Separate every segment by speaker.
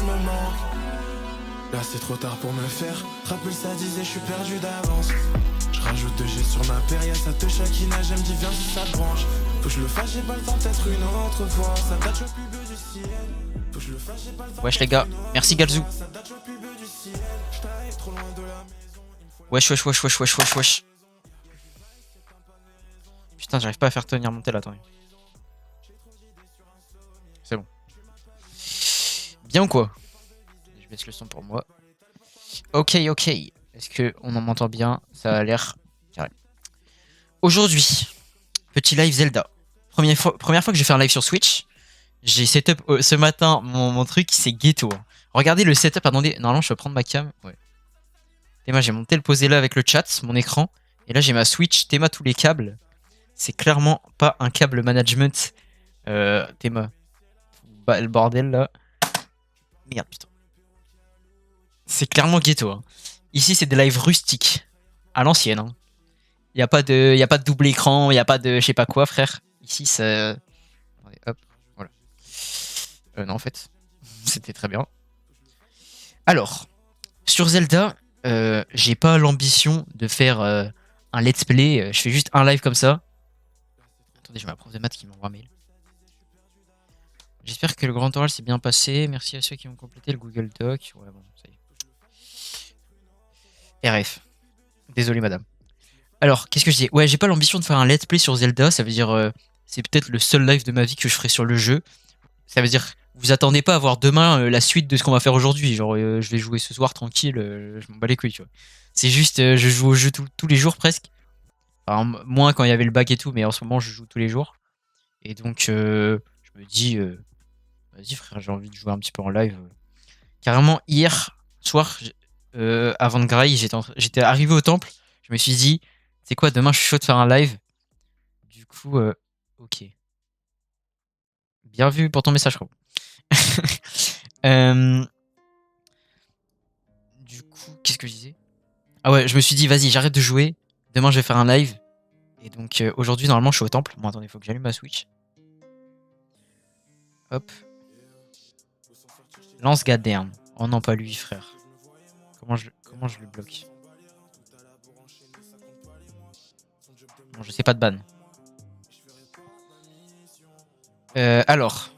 Speaker 1: me manque. Là c'est trop tard pour me faire rappeler, ça disait je suis perdu d'avance. Je rajoute 2G sur ma paire, y'a ça te Shakina, j'aime dit viens si ça te branche. Faut que je le fasse, j'ai pas le temps, peut-être une autre fois. Ça date le plus beau du ciel. Faut que je le fasse, j'ai pas le temps.
Speaker 2: Wesh les gars, merci Galzou. Wesh wesh wesh wesh wesh wesh wesh. Putain, j'arrive pas à faire tenir mon tel, attendez. C'est bon. Bien ou quoi? Je baisse le son pour moi. Ok, ok. Est-ce qu'on en m'entend bien? Ça a l'air carré. Aujourd'hui, petit live Zelda. Première fois que je fais un live sur Switch. J'ai setup ce matin, mon truc, c'est ghetto. Regardez le setup, attendez. Normalement, je peux prendre ma cam. Ouais. Et moi, j'ai mon tel posé là avec le chat, mon écran. Et là, j'ai ma Switch, Théma, tous les câbles. C'est clairement pas un câble management. Théma. Bah, le bordel là. Merde, putain. C'est clairement ghetto. Hein. Ici, c'est des lives rustiques. À l'ancienne. Hein. Y a pas de double écran, y a pas de je sais pas quoi, frère. Ici, ça. Attendez, hop, voilà. Non, en fait, c'était très bien. Alors, sur Zelda, j'ai pas l'ambition de faire un let's play. Je fais juste un live comme ça. Attendez, j'ai ma prof de maths qui m'envoie un mail. J'espère que le grand oral s'est bien passé. Merci à ceux qui ont complété le Google Doc. Ouais, bon, ça y est. RF. Désolé, madame. Alors, qu'est-ce que je dis? Ouais, j'ai pas l'ambition de faire un let's play sur Zelda. Ça veut dire, c'est peut-être le seul live de ma vie que je ferai sur le jeu. Ça veut dire, vous attendez pas à voir demain la suite de ce qu'on va faire aujourd'hui. Genre, je vais jouer ce soir tranquille. Je m'en bats les couilles, tu vois. C'est juste, je joue au jeu tous les jours presque. Enfin, moins quand il y avait le bac et tout, mais en ce moment, je joue tous les jours. Et donc, je me dis, vas-y frère, j'ai envie de jouer un petit peu en live. Carrément, hier soir, avant de grailler, j'étais arrivé au temple. Je me suis dit, c'est quoi, demain je suis chaud de faire un live. Du coup, ok. Bien vu pour ton message, gros. Du coup, qu'est-ce que je disais? Ah ouais, je me suis dit, vas-y, j'arrête de jouer. Demain, je vais faire un live. Et donc, aujourd'hui, normalement, je suis au temple. Bon, attendez, faut que j'allume ma Switch. Hop. Lance goddamn. Oh non, pas lui, frère. Comment je le bloque? Bon, je sais pas de ban. Alors.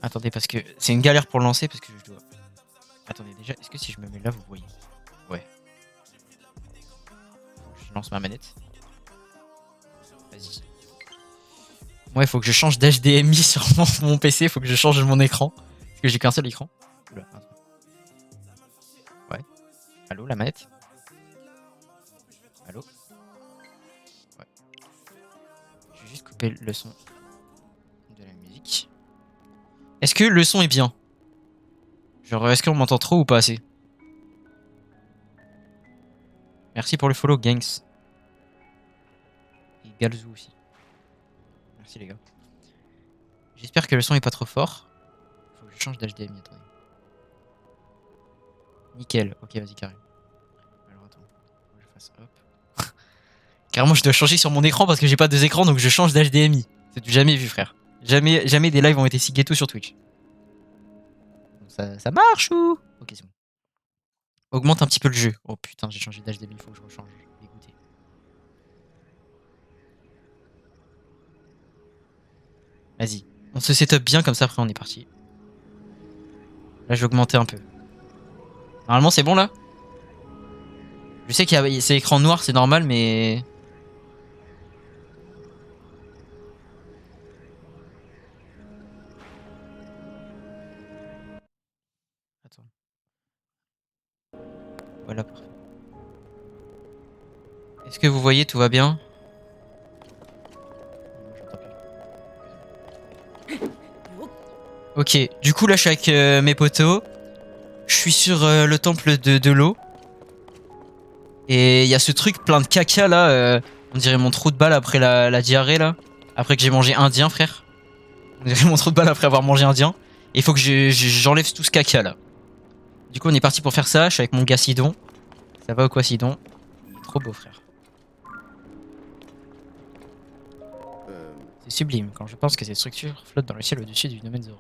Speaker 2: Attendez, parce que c'est une galère pour lancer, parce que je dois... Attendez, déjà, est-ce que si je me mets là, vous voyez? Ouais. Je lance ma manette. Vas-y. Moi, il faut que je change d'HDMI sur mon PC, il faut que je change mon écran. Parce que j'ai qu'un seul écran. Oula, ouais. Allô, la manette? Allô? Ouais. Je vais juste couper le son de la musique. Est-ce que le son est bien? Genre, est-ce qu'on m'entend trop ou pas assez? Merci pour le follow, Gangs. Et Galzou aussi. Merci les gars. J'espère que le son est pas trop fort. Faut que je change d'HDMI, attendez. Nickel, ok, vas-y, carré. Alors attends, faut que je fasse hop. Carrément, je dois changer sur mon écran parce que j'ai pas deux écrans, donc je change d'HDMI. C'est du jamais vu, frère. Jamais des lives ont été si ghetto sur Twitch. Ça marche ou? Ok, c'est bon. Augmente un petit peu le jeu. Oh putain, j'ai changé d'HDMI, faut que je rechange. Dégoûté. Vas-y. On se setup bien, comme ça après on est parti. Là, je vais augmenter un peu. Normalement, c'est bon là? Je sais qu'il y a c'est écran noir, c'est normal, mais... Attends. Voilà, parfait. Est-ce que vous voyez, tout va bien? Ok, du coup là je suis avec mes potos. Je suis sur le temple de l'eau. Et il y a ce truc plein de caca là. On dirait mon trou de balle après la diarrhée là. Après que j'ai mangé indien, frère. On dirait mon trou de balle après avoir mangé indien. Et il faut que j'enlève tout ce caca là. Du coup on est parti pour faire ça. Je suis avec mon gars Sidon. Ça va ou quoi Sidon? Trop beau frère. C'est sublime quand je pense que cette structure flotte dans le ciel au-dessus du domaine Zora.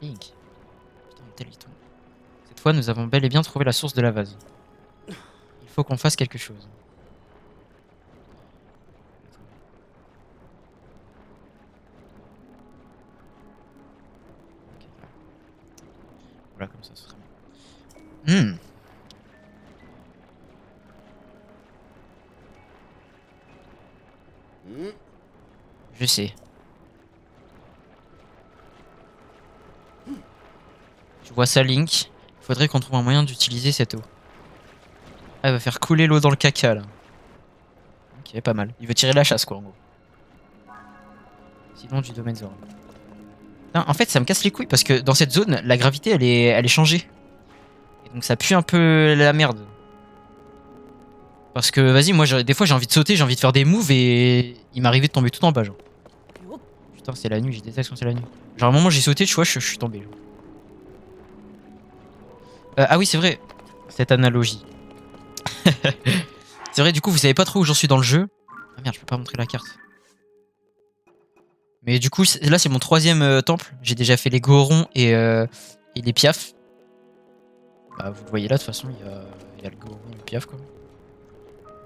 Speaker 2: Link. Putain, tel il tombe. Cette fois, nous avons bel et bien trouvé la source de la vase. Il faut qu'on fasse quelque chose. Voilà, comme ça, ce serait bien. Je sais. Tu vois ça, Link? Il faudrait qu'on trouve un moyen d'utiliser cette eau. Ah, elle va faire couler l'eau dans le caca, là. Ok, pas mal. Il veut tirer la chasse, quoi, en gros. Sinon, du domaine Zora. Non, en fait, ça me casse les couilles parce que dans cette zone, la gravité, elle est changée. Et donc, ça pue un peu la merde. Parce que, vas-y, moi, des fois, j'ai envie de sauter, j'ai envie de faire des moves et il m'arrivait de tomber tout en bas, genre. Putain, c'est la nuit, j'ai déteste quand c'est la nuit. Genre, à un moment, j'ai sauté, tu vois, je suis tombé. Genre. Ah oui, c'est vrai. Cette analogie. C'est vrai, du coup, vous savez pas trop où j'en suis dans le jeu. Ah merde, je peux pas montrer la carte. Mais du coup, là, c'est mon 3ème temple. J'ai déjà fait les Gorons et les Piaf. Bah, vous le voyez là, de toute façon, il y a le Goron et le Piaf, quoi.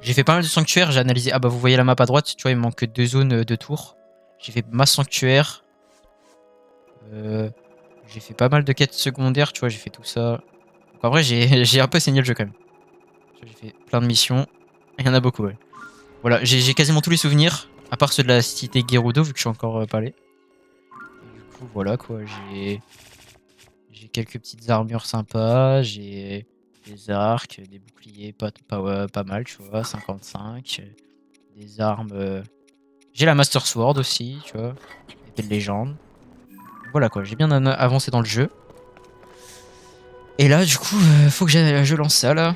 Speaker 2: J'ai fait pas mal de sanctuaires, j'ai analysé. Ah bah, vous voyez la map à droite, tu vois, il me manque que 2 zones de tours. J'ai fait masse sanctuaire. J'ai fait pas mal de quêtes secondaires, tu vois, j'ai fait tout ça. Donc, en vrai, j'ai un peu saigné le jeu quand même. J'ai fait plein de missions. Il y en a beaucoup, ouais. Voilà, j'ai quasiment tous les souvenirs, à part ceux de la cité Gerudo, vu que je suis encore pas allé. Et du coup, voilà quoi, j'ai quelques petites armures sympas, j'ai des arcs, des boucliers pas mal, tu vois, 55, des armes. J'ai la Master Sword aussi, tu vois, épée de légende. Voilà quoi, j'ai bien avancé dans le jeu. Et là, du coup, faut que je lance ça là.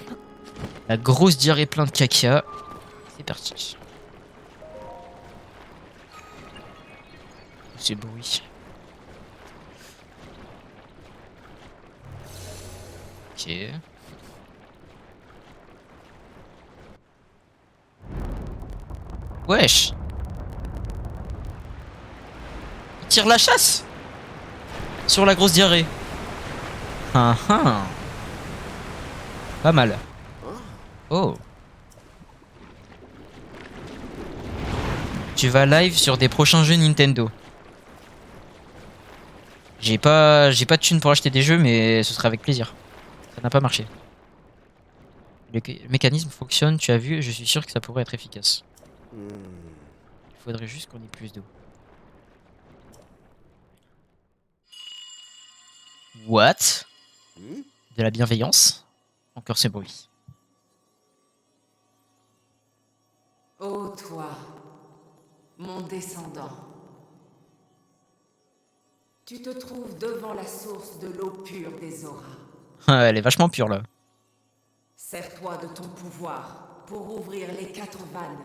Speaker 2: La grosse diarrhée plein de caca. C'est parti. C'est bruit. Ok. Wesh. Il tire la chasse sur la grosse diarrhée. Ah ah. Pas mal. Oh. Tu vas live sur des prochains jeux Nintendo. J'ai pas de thunes pour acheter des jeux, mais ce sera avec plaisir. Ça n'a pas marché. Le mécanisme fonctionne, tu as vu, je suis sûr que ça pourrait être efficace. Il faudrait juste qu'on ait plus d'eau. What? De la bienveillance? Encore ce bruit.
Speaker 3: Ô toi, mon descendant, tu te trouves devant la source de l'eau pure des auras.
Speaker 2: Elle est vachement pure là.
Speaker 3: Sers-toi de ton pouvoir pour ouvrir les 4 vannes,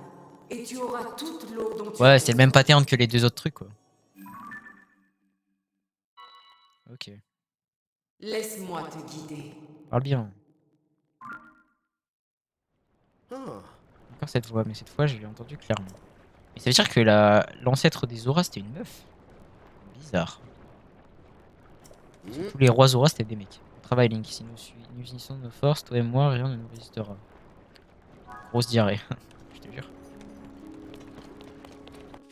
Speaker 3: et tu auras toute l'eau dont tu as
Speaker 2: Ouais, c'est le même
Speaker 3: besoin.
Speaker 2: pattern que les 2 autres trucs quoi. Ok.
Speaker 3: Laisse-moi te guider.
Speaker 2: Parle bien. Encore cette voix, mais cette fois je l'ai entendue clairement. Et ça veut dire que l'ancêtre des Zora c'était une meuf. Bizarre. Tous les rois Zora c'était des mecs. Travail Link, si nous unissons nos forces, toi et moi, rien ne nous résistera. Grosse diarrhée, je te jure.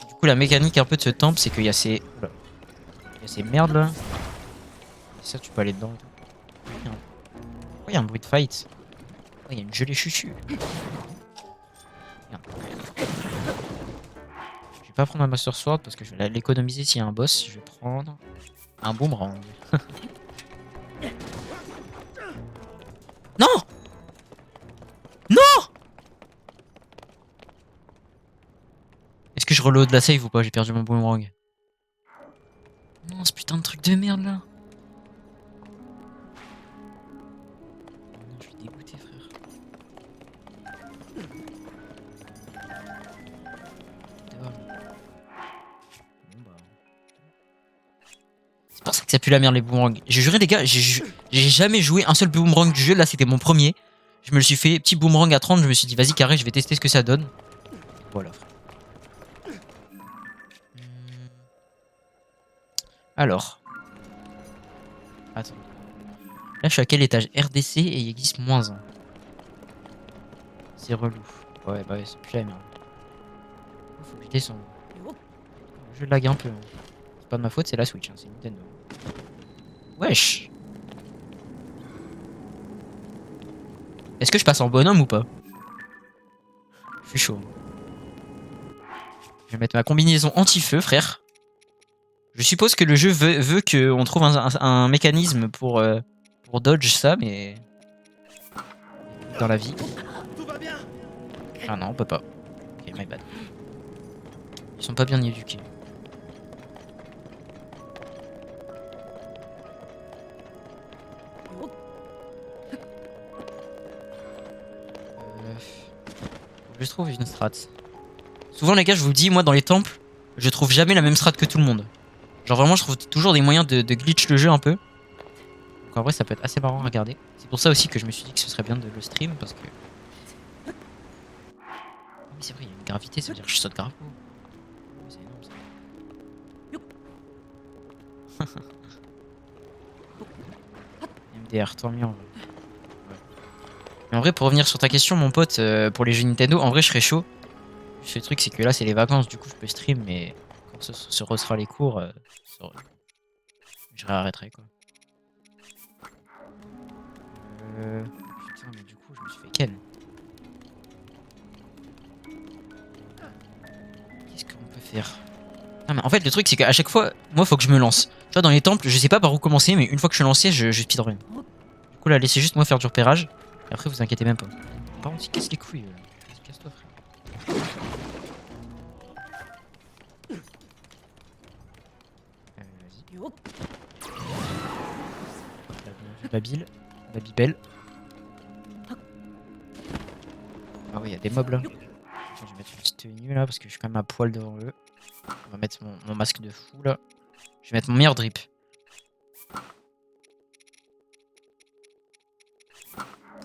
Speaker 2: Du coup la mécanique un peu de ce temple c'est qu'il y a ces... Oula. Il y a ces merdes là. Et ça tu peux aller dedans et tout. Pourquoi il y a un bruit de fight? Oh, il y a une gelée chuchu. Merde. Je vais pas prendre ma Master Sword parce que je vais l'économiser s'il y a un boss. Je vais prendre un boomerang. Non! Non! Est-ce que je reload la save ou pas? J'ai perdu mon boomerang. Non, ce putain de truc de merde là. Non, je suis dégoûté, frère. Dehors. Bon, bah. C'est pour ça que ça pue la merde les boomerangs. J'ai juré les gars, j'ai jamais joué un seul boomerang du jeu. Là c'était mon premier. Je me le suis fait petit boomerang à 30. Je me suis dit vas-y carré, je vais tester ce que ça donne. Voilà. Alors. Attends. Là, je suis à quel étage? RDC et il existe -1. C'est relou. Ouais, bah ouais, c'est plus la merde. Faut que je descende. Je lag un peu. Hein. C'est pas de ma faute, c'est la Switch, hein, c'est Nintendo. Wesh! Est-ce que je passe en bonhomme ou pas? Je suis chaud. Je vais mettre ma combinaison anti-feu, frère. Je suppose que le jeu veut qu'on trouve un mécanisme pour dodge ça, mais... Dans la vie. Ah non, on peut pas. Ok, my bad. Ils sont pas bien éduqués. Faut que je trouve une strat. Souvent les gars, je vous dis, moi dans les temples, je trouve jamais la même strat que tout le monde. Genre vraiment, je trouve toujours des moyens de glitch le jeu un peu. Donc en vrai, ça peut être assez marrant à regarder. C'est pour ça aussi que je me suis dit que ce serait bien de le stream parce que... Ah oui, c'est vrai, il y a une gravité, ça veut dire que je saute grave haut. C'est énorme ça. MDR, tant mieux en vrai. Ouais. Mais en vrai, pour revenir sur ta question, mon pote, pour les jeux Nintendo, en vrai, je serais chaud. Le truc, c'est que là, c'est les vacances, du coup, je peux stream, mais quand ce sera les cours, je réarrêterai quoi. Putain, mais du coup, je me suis fait quel? Qu'est-ce qu'on peut faire? Ah, mais en fait, le truc, c'est qu'à chaque fois, moi, faut que je me lance. Tu vois, dans les temples, je sais pas par où commencer, mais une fois que je suis lancé, je speedrun. Du coup, là, laissez juste moi faire du repérage. Et après, vous inquiétez même pas. Par contre, il casse les couilles. Casse-toi, frère. Vas-y. Babil. Babybel. Ah oui, il y a des mobs là. Je vais mettre une petite tenue là parce que je suis quand même à poil devant eux. On va mettre mon masque de fou là. Je vais mettre mon meilleur drip.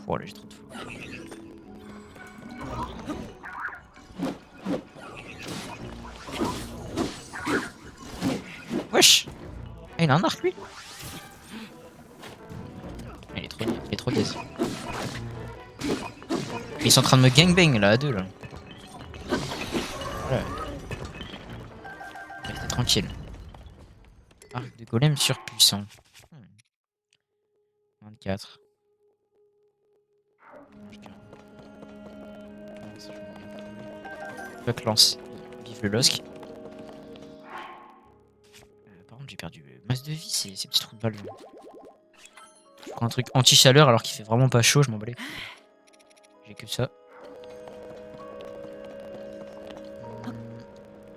Speaker 2: Oh là, j'ai trop de fou. Wesh! Ah, il a un arc lui? Il est trop gaze. Ils sont en train de me gangbang là à deux là. Voilà. Restez tranquille. Arc de golem surpuissant. 24. Fuck lance. Vive le losc. Par contre j'ai perdu masse de vie ces petits trous de balle. Je prends un truc anti-chaleur alors qu'il fait vraiment pas chaud, je m'en bats les couilles. J'ai que ça.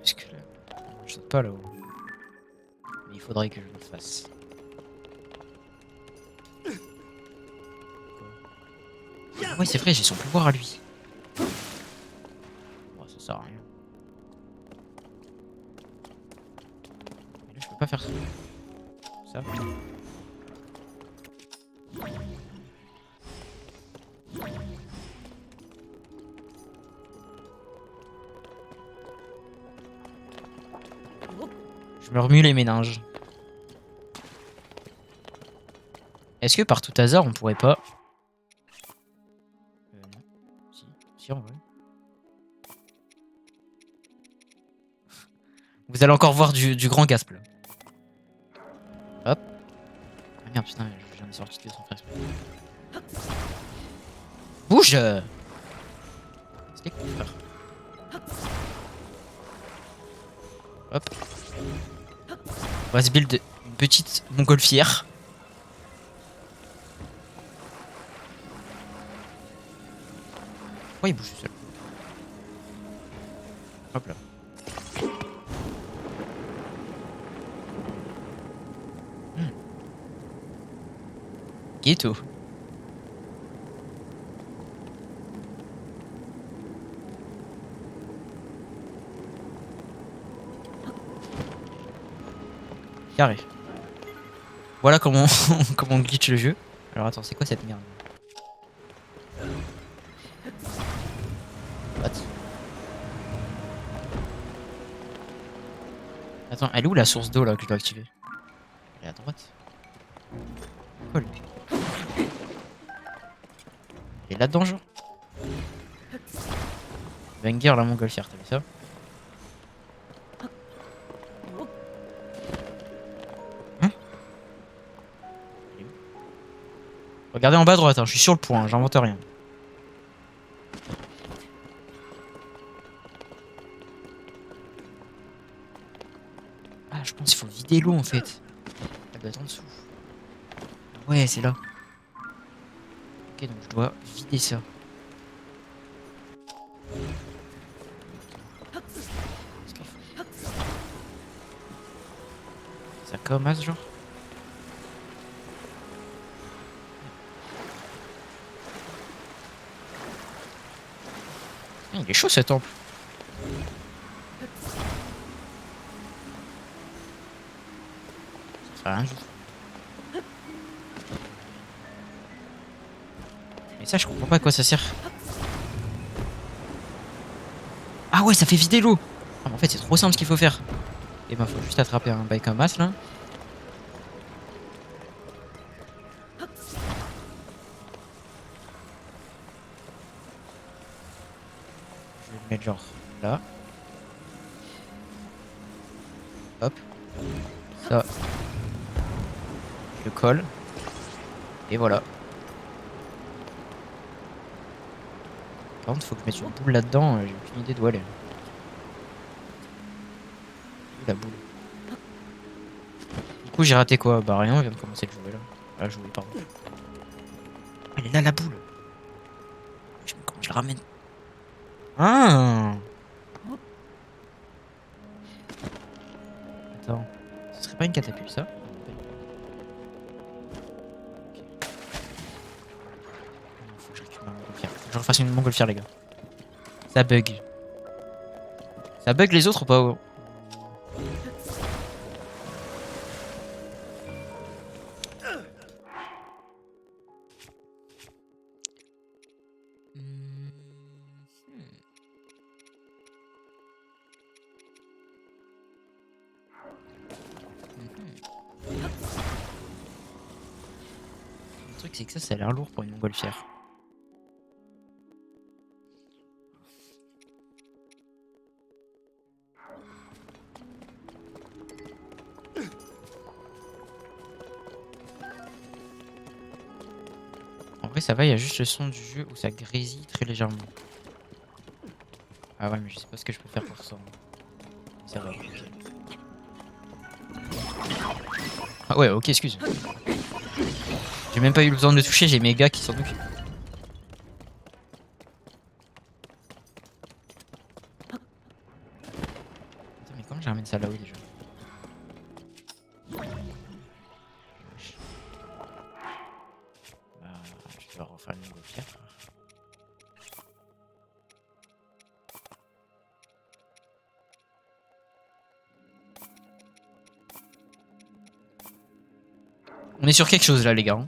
Speaker 2: Est-ce que là... Je saute pas là-haut. Mais il faudrait que je le fasse. Oui c'est vrai, j'ai son pouvoir à lui. Bon, ça sert à rien. Mais là je peux pas faire ça. Ça. Je me remue les méninges. Est-ce que par tout hasard on pourrait pas... non. Si en vrai. Vous allez encore voir du grand gasp là. Hop. Ah merde putain, je viens de sortir de son frère. Bouge! C'est cool frère. Hop. On va se build une petite montgolfière. Pourquoi il bouge tout seul? Hop là. Ghetto. Carré. Voilà comment comment on glitch le jeu. Alors attends, c'est quoi cette merde? What? Attends, elle est où la source d'eau là que je dois activer? Elle est à droite. Cool. Il est là-dedans, genre. Banger la montgolfière, t'as vu ça? Hein? Regardez en bas à droite, hein, je suis sur le point, hein, j'invente rien. Ah, je pense qu'il faut vider l'eau en fait. Elle doit être en dessous. Ouais, c'est là. Ok, donc je dois vider ça. Qu'est-ce qu'il faut? Ça comme as, genre? Ah, il est chaud ce temple. Ça sert à rien du tout. Mais ça, je comprends pas à quoi ça sert. Ah ouais, ça fait vider l'eau. Ah, mais en fait, c'est trop simple ce qu'il faut faire. Et ben, faut juste attraper un bail comme as là. Je vais le mettre genre là. Hop. Ça. Je le colle. Et voilà. Par contre, faut que je mette une boule là-dedans. J'ai aucune idée d'où elle est. Où la boule? Du coup, j'ai raté quoi? Bah rien, on vient de commencer de jouer là. Ah, jouer, pardon. Elle est là la boule. Comment je la ramène? Ah! Attends. Ce serait pas une catapulte ça? Faut que je récupère ma montgolfière. Faut que je refasse une montgolfière, les gars. Ça bug. Ça bug les autres ou pas? Le truc, c'est que ça a l'air lourd pour une montgolfière. En vrai, ça va, il y a juste le son du jeu où ça grésille très légèrement. Ah ouais, mais je sais pas ce que je peux faire pour ça. Ça va. Ah ouais, ok, excuse. J'ai même pas eu le besoin de le toucher, j'ai mes gars qui s'en occupent. Attends, mais comment je ramène ça là-haut déjà? Bah, je vais refaire une montgolfière. On est sur quelque chose là, les gars.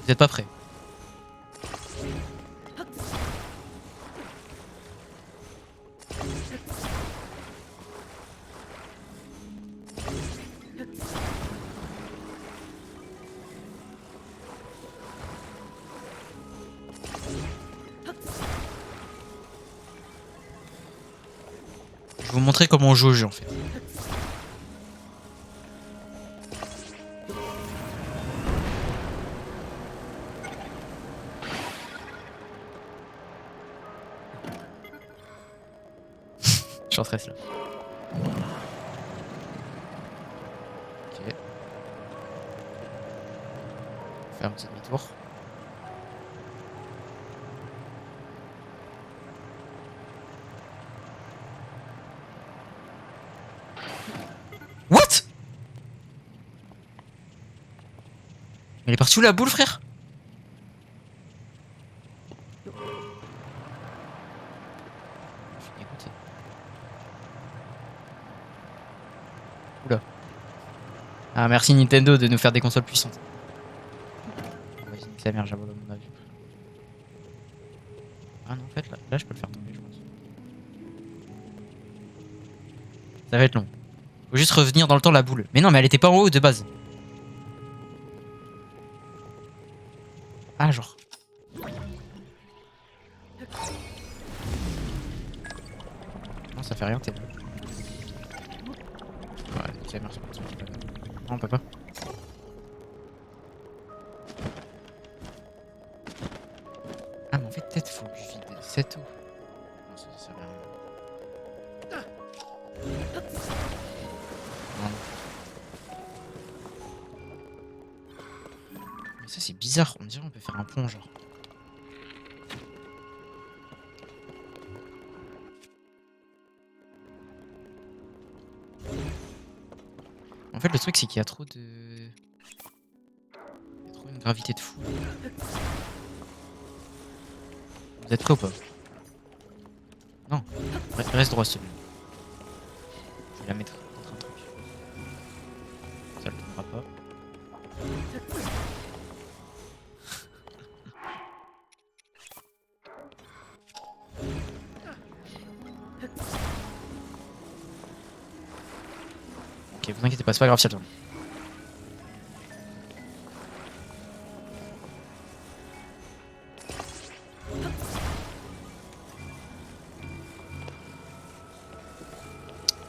Speaker 2: Vous êtes pas prêts? Je vais vous montrer comment on joue au jeu en fait. Je suis en stress là. Ok. Faire un petit demi-tour. What? Elle est partie où la boule, frère? Je suis dégoûté. Oula. Ah, merci Nintendo de nous faire des consoles puissantes. Vas-y, nique sa mère, j'abandonne mon avis. Ah non, en fait, là je peux le faire tomber, je pense. Ça va être long. Faut juste revenir dans le temps la boule. Mais non, mais elle était pas en haut de base. Ah, genre. Non, ça fait rien, t'es bon. Ouais, ok, merci. Non, on peut pas. Ah, mais en fait, peut-être faut que je vide cette eau. Non, ça sert à rien. Non. Mais ça, c'est bizarre. On dirait qu'on peut faire un pont, genre. En fait, le truc, c'est qu'il y a trop de... Il y a trop une gravité de fou. Vous êtes prêts ou pas? Non. Reste droit, s'il te plaît. Je vais la mettre contre un truc. Ça le tombera pas. Ok, vous inquiétez pas, c'est pas grave, ça tourne.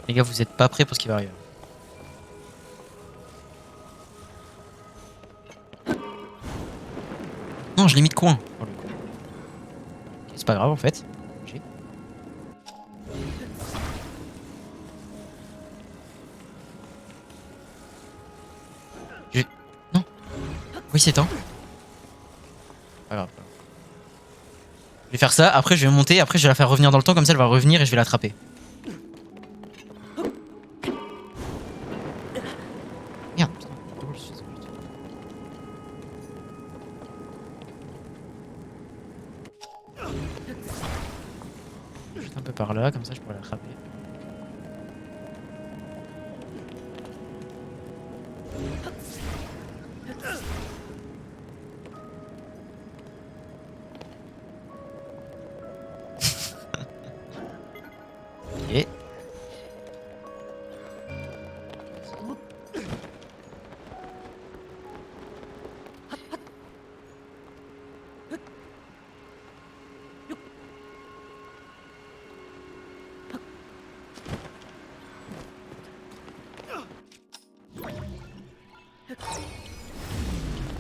Speaker 2: Les gars, vous êtes pas prêts pour ce qui va arriver. Non, je l'ai mis de coin. pour le coup. Ok, c'est pas grave en fait. J'ai- j'ai- Non. Oui, c'est temps. Pas grave. Je vais faire ça, après je vais monter, après je vais la faire revenir dans le temps, comme ça elle va revenir et je vais l'attraper. Merde, putain. Juste un peu par là, comme ça je pourrais l'attraper. Ok.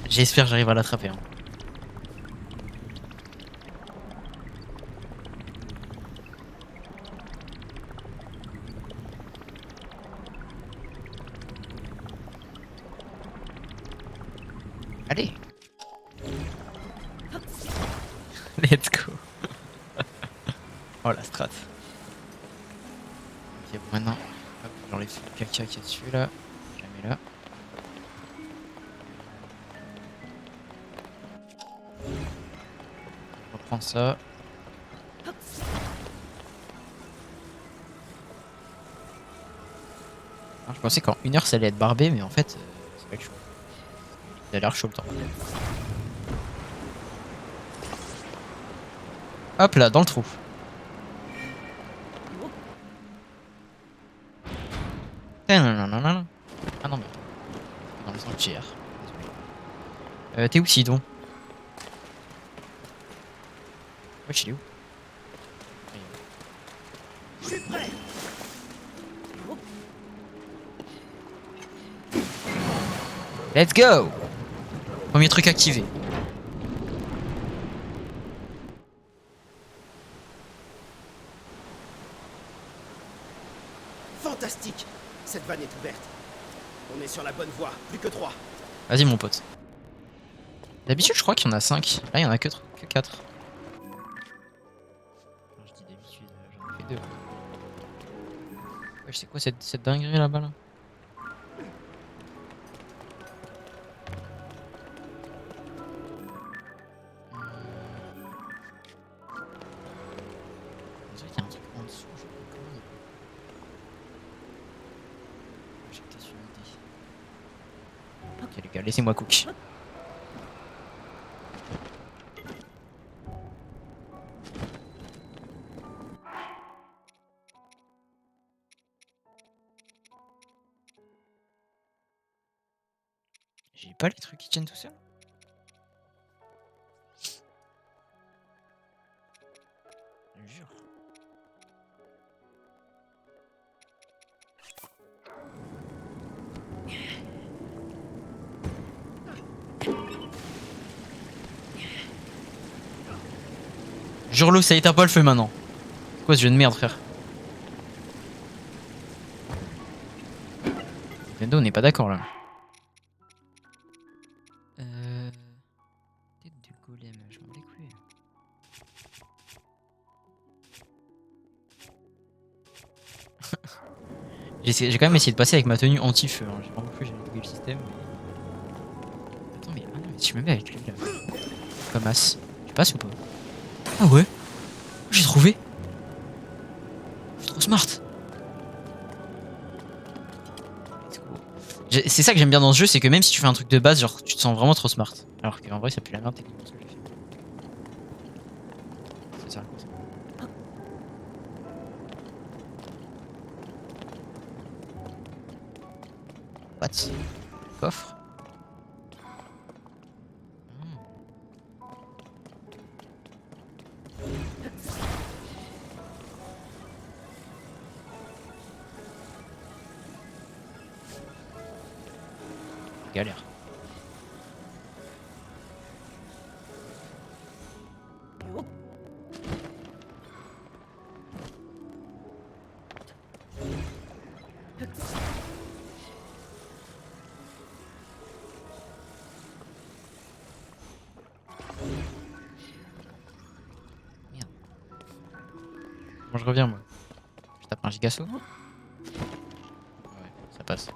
Speaker 2: J'espère que j'arrive à l'attraper. Hein. Allez. Let's go. Oh la strat. Ok, bon maintenant, hop, j'enlève le caca qui est dessus là. Je la mets là. Je reprends ça. Ah, je pensais qu'en 1 heure ça allait être barbé, mais en fait, c'est pas le chaud. Il a l'air chaud le temps. Hop là, dans le trou. Tananana. Ah non, mais dans le sanctuaire. T'es où, Sidon? Wesh, il est où? Let's go! Premier truc activé.
Speaker 4: Fantastique! Cette vanne est ouverte. On est sur la bonne voie, plus que 3.
Speaker 2: Vas-y, mon pote. D'habitude, je crois qu'il y en a 5. Là, il y en a que 4. Je dis d'habitude, j'en ai fait 2. Wesh, c'est quoi cette dinguerie là-bas là? On dirait qu'il y a un truc en dessous. Je sais pas comment il- J'ai peut-être une idée. Ok, les gars, laissez-moi cook. J'ai pas les trucs qui tiennent tout seul. Jure-le, ça éteint pas le feu maintenant. C'est quoi ce jeu de merde, frère? Nintendo, on n'est pas d'accord là. Tête de golem, je m'en bats les couilles. J'ai quand même essayé de passer avec ma tenue anti-feu. Hein. J'ai vraiment cru que j'allais bugger le système. Mais... Attends, mais, ah non, mais si je me mets avec lui là. Comme as. Tu passes ou pas? Ah ouais? J'ai trouvé. Je suis trop smart. C'est ça que j'aime bien dans ce jeu, c'est que même si tu fais un truc de base, genre tu te sens vraiment trop smart. Alors qu'en vrai ça pue la merde techniquement ce que j'ai fait. C'est ça. What? Coffre? Galère. Merde. Bon, je reviens moi. Je tape un gigasso. Ouais, ça passe.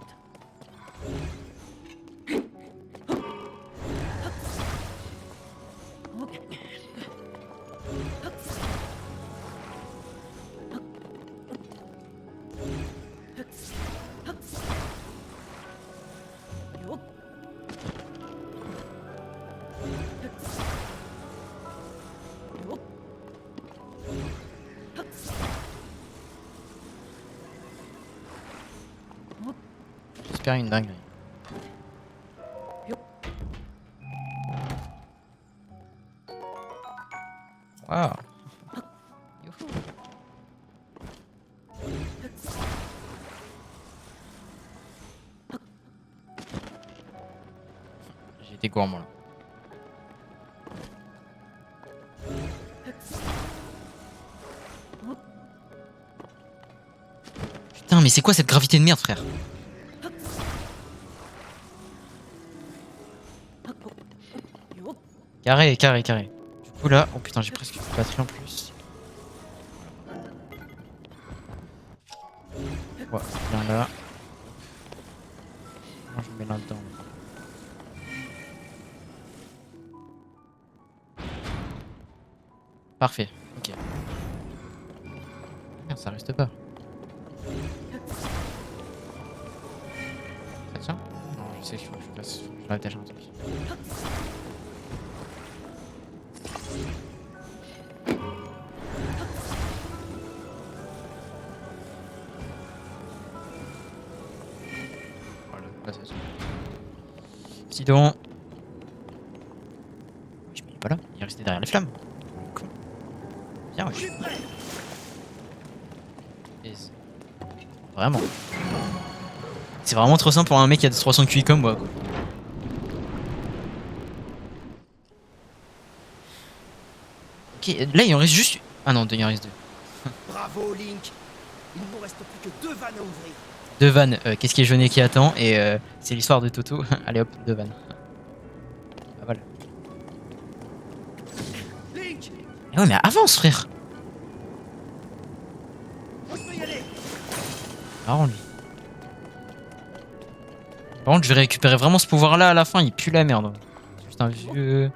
Speaker 2: J'espère une dinguerie. Waouh. Youhou. J'ai été gourmand là. Putain, mais c'est quoi cette gravité de merde, frère? Carré, carré, carré. Du coup là, oh putain, j'ai presque une batterie en plus. Ouais, viens là. Moi je me mets là-dedans. Parfait, ok. Merde, ça reste pas. Ça tient? Non, je sais qu'il faut que je fasse. Je vais attacher un truc. Voilà, là ça tient. Petit don. Je m'y pas là, il est resté derrière les flammes. Con. Viens, wesh. Yes. Vraiment. C'est vraiment trop simple pour un mec qui a 300 QI comme moi, quoi. Ok, là il en reste juste... Ah non, il en reste deux.
Speaker 4: Bravo, Link. Il ne nous reste plus que 2 vannes à ouvrir.
Speaker 2: Deux vannes, qu'est-ce qui est jauné qui attend? Et c'est l'histoire de Toto. Allez hop, deux vannes. Ah voilà.
Speaker 4: Link,
Speaker 2: Mais ouais, mais avance, frère.
Speaker 4: moi je peux y aller.
Speaker 2: Marrant lui. Par contre, je vais récupérer vraiment ce pouvoir là à la fin, il pue la merde. C'est juste un vieux.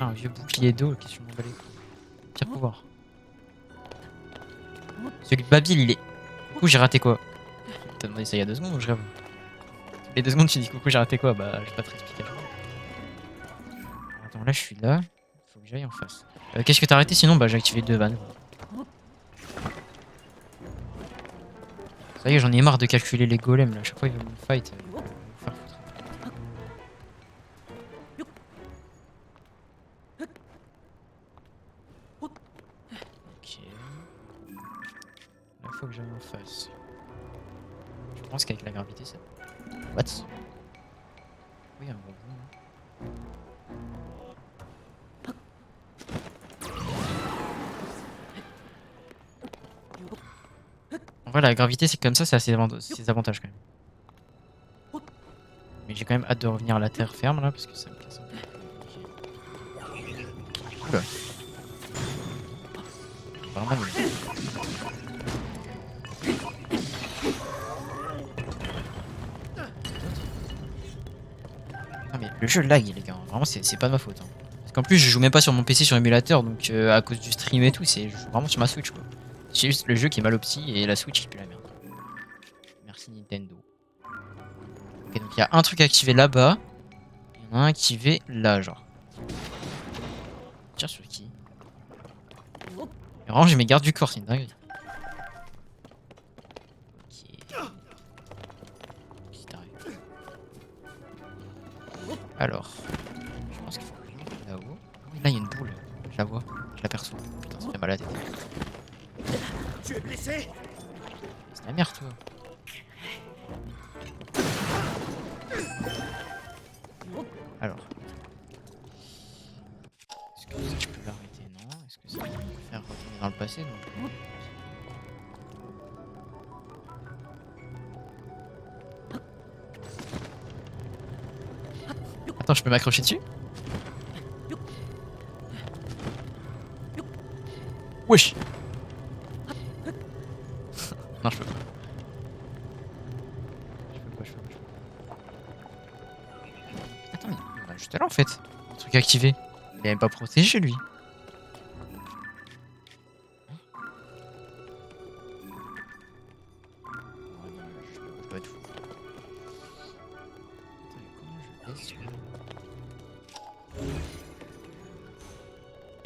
Speaker 2: Un vieux bouclier d'eau, qu'est-ce que je m'en bats les couilles. Pire pouvoir. Celui de Babil, il est. Coucou, j'ai raté quoi? T'as demandé ça il y a 2 secondes ou je rêve? Les 2 secondes, tu dis coucou, j'ai raté quoi? Bah, je vais pas te réexpliquer. Attends, là, je suis là. Faut que j'aille en face. Qu'est-ce que t'as arrêté sinon? Bah, j'ai activé 2 vannes. Ça y est, j'en ai marre de calculer les golems là. À chaque fois, ils veulent me fight. Ils vont me faire foutre. Ok. Là, faut que j'aille en face. Je pense qu'avec la gravité, ça. What? Oui, un bon. En vrai, la gravité, c'est comme ça, c'est assez ses avantages quand même. Mais j'ai quand même hâte de revenir à la terre ferme là, parce que ça me casse un peu. Oula. Vraiment nul. Ah mais le jeu lag les gars, vraiment c'est pas de ma faute. Hein. Parce qu'en plus je joue même pas sur mon PC sur émulateur, donc à cause du stream et tout, je joue vraiment sur ma Switch quoi. C'est juste le jeu qui est mal opti et la Switch qui pue la merde. Merci Nintendo. Ok donc il y a un truc activé là-bas, il y en a un activé là genre. Tire sur qui? Et vraiment j'ai mes gardes du corps, c'est une dinguerie. Ok. Petit arrêt. Alors, je pense qu'il faut que je monte là-haut. Oui, là il y a une boule, je la vois, je l'aperçois. Putain, ça fait mal à la tête.
Speaker 4: Tu es blessé?
Speaker 2: C'est la merde toi. Alors. Est-ce que je peux l'arrêter? Non. Est-ce que ça peut me faire retourner dans le passé? Non. Attends, je peux m'accrocher dessus? Wesh. Non, je peux pas. Je peux pas. Attends, mais il va juste là en fait. Le truc activé. Il est même pas protégé lui. Je peux pas être fou. Attends, mais comment je baisse là?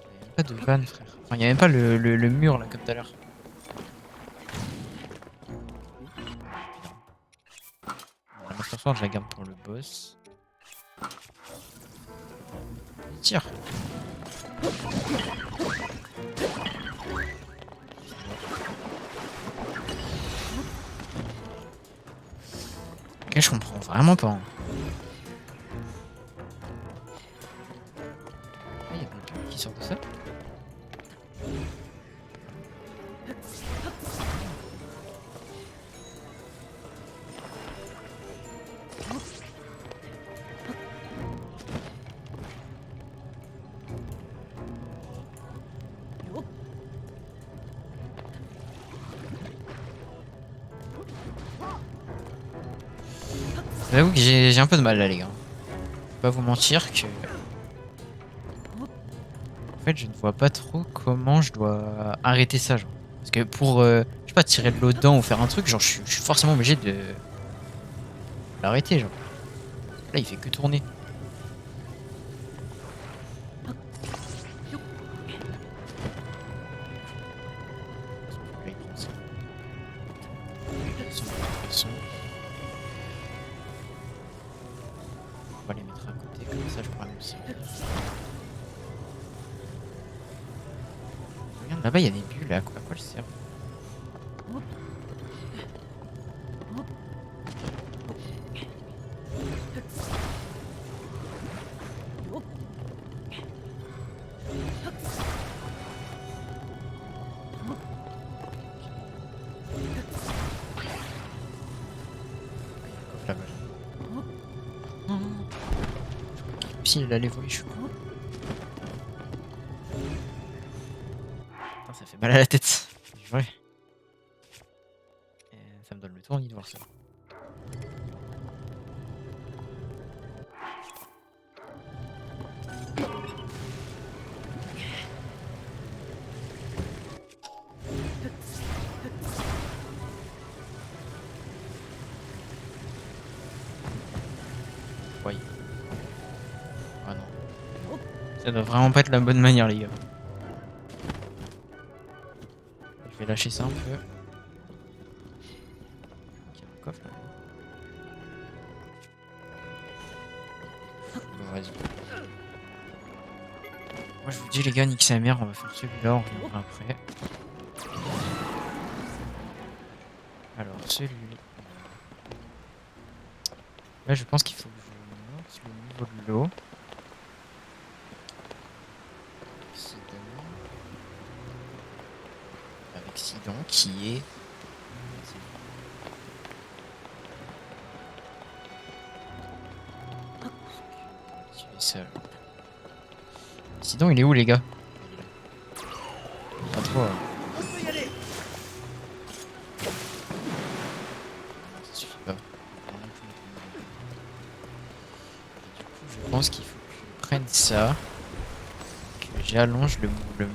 Speaker 2: Il y a même pas de vanne, frère. Enfin, il y a même pas le mur là comme tout à l'heure. La Master Sword, je la garde pour le boss. Il tire. Ok, je comprends vraiment pas. Hein. Ah, il y a quelqu'un qui sort de ça. J'avoue que j'ai un peu de mal là les gars. Je vais pas vous mentir que... En fait je ne vois pas trop comment je dois arrêter ça genre. Parce que pour, je sais pas, tirer de l'eau dedans ou faire un truc, genre je suis forcément obligé de l'arrêter genre. Là il fait que tourner. Là, il prend ça. On va les mettre à côté, comme ça je pourrais me servir. Regarde là-bas il y a des bulles, à quoi elles servent? Là-bas. Non, non, non. Pile, elle allait voler, je suis con. Putain, ça fait mal à la tête. Ouais. Ça me donne le tournis de voir ça. Ouais. Ah non. Ça doit vraiment pas être la bonne manière, les gars. Je vais lâcher ça un peu. Il y a un coffre là. Bon, vas-y. Moi je vous dis les gars, nique sa mère, on va faire celui-là, on reviendra après. Alors celui-là. Là je pense qu'il faut que je monte le niveau de l'eau. Avec Sidon qui est ça. Sinon, il est où, les gars? Pas trop.
Speaker 4: On peut y aller.
Speaker 2: Ça suffit pas. Je pense qu'il faut que je prenne ça. Que j'allonge le mur.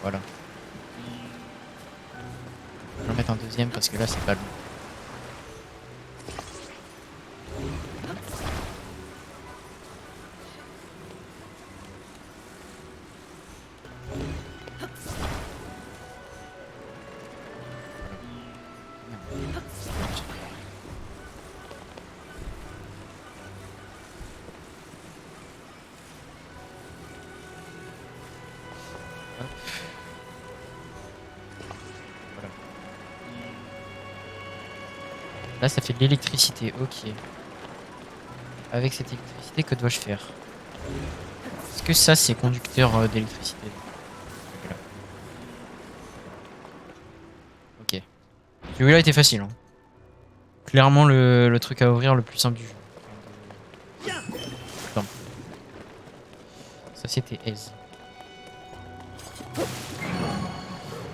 Speaker 2: Voilà. Je vais en mettre un deuxième parce que là, c'est pas long. Là, ça fait de l'électricité, ok. Avec cette électricité, que dois-je faire? Est-ce que ça, c'est conducteur d'électricité? Voilà. Ok. Celui-là était facile. Hein. Clairement, le truc à ouvrir le plus simple du jeu. Attends. Ça, c'était aise.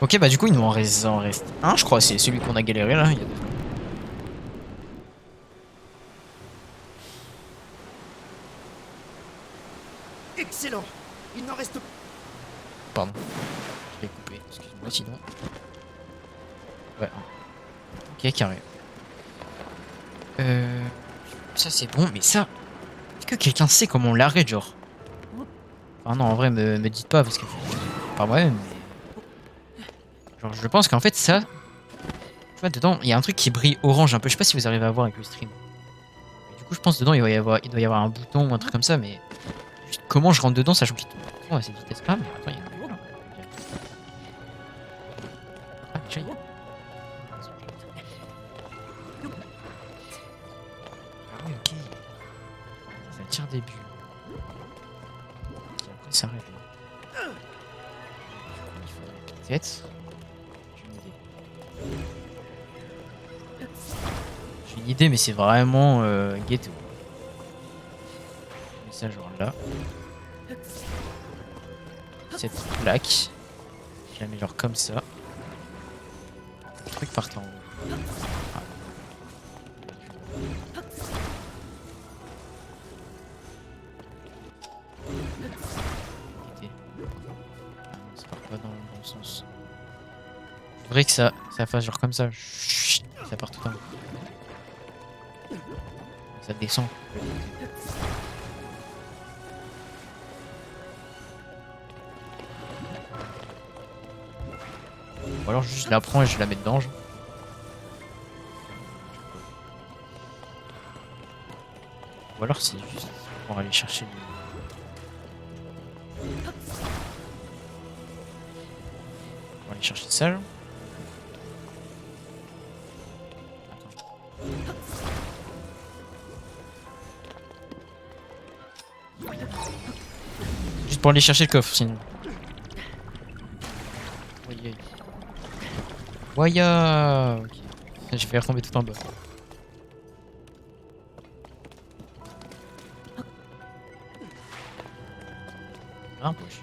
Speaker 2: Ok, bah du coup, il nous en reste un, je crois. C'est celui qu'on a galéré là. Il y a deux.
Speaker 4: Excellent. Il n'en reste.
Speaker 2: Pardon. Je l'ai coupé. Excuse-moi, sinon. Ouais. Ok, carré. Ça c'est bon, mais ça. Est-ce que quelqu'un sait comment on l'arrête, genre? Enfin, non, en vrai, me dites pas, parce que. Par moi-même, mais. Genre, je pense qu'en fait, ça. Tu vois, dedans, il y a un truc qui brille orange un peu. Je sais pas si vous arrivez à voir avec le stream. Et du coup, je pense dedans, il doit y avoir un bouton ou un truc comme ça, mais. Juste comment je rentre dedans, sachant qu'il tourne à cette vitesse-là, mais attends, il y a un truc là. Ah, déjà, il y a. Ah oui, ok. Ça tire des bulles. Ok, après, ça arrête là. Du coup, il faudrait peut-être. J'ai une idée, mais c'est vraiment ghetto. Je mets ça genre là. Cette plaque, je la mets genre comme ça. Le truc part en haut. Ah. Ok. Ah non, ça part pas dans le bon sens. Je voudrais que ça fasse genre comme ça. Chut, ça part tout en haut. Ça descend. Ou alors juste je la prends et je la mets dedans. Genre. Ou alors c'est juste pour aller chercher pour aller chercher ça. Genre. Juste pour aller chercher le coffre sinon. Oui. Waya. Ok. Je vais retomber tout en bas. Un poche.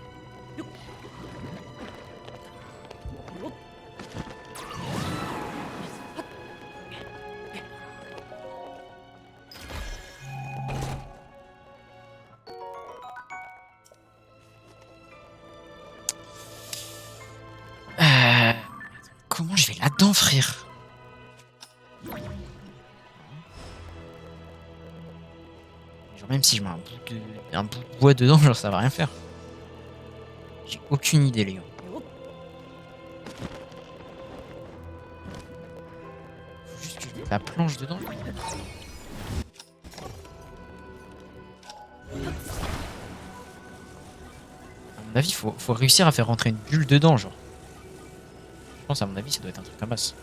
Speaker 2: Comment je vais là-dedans, frère? Genre même si je mets un bout de bois dedans, genre ça va rien faire. J'ai aucune idée, les gars. Faut juste que je mette la planche dedans. À mon avis, faut réussir à faire rentrer une bulle dedans, genre. Je pense, à mon avis, ça doit être un truc comme ça.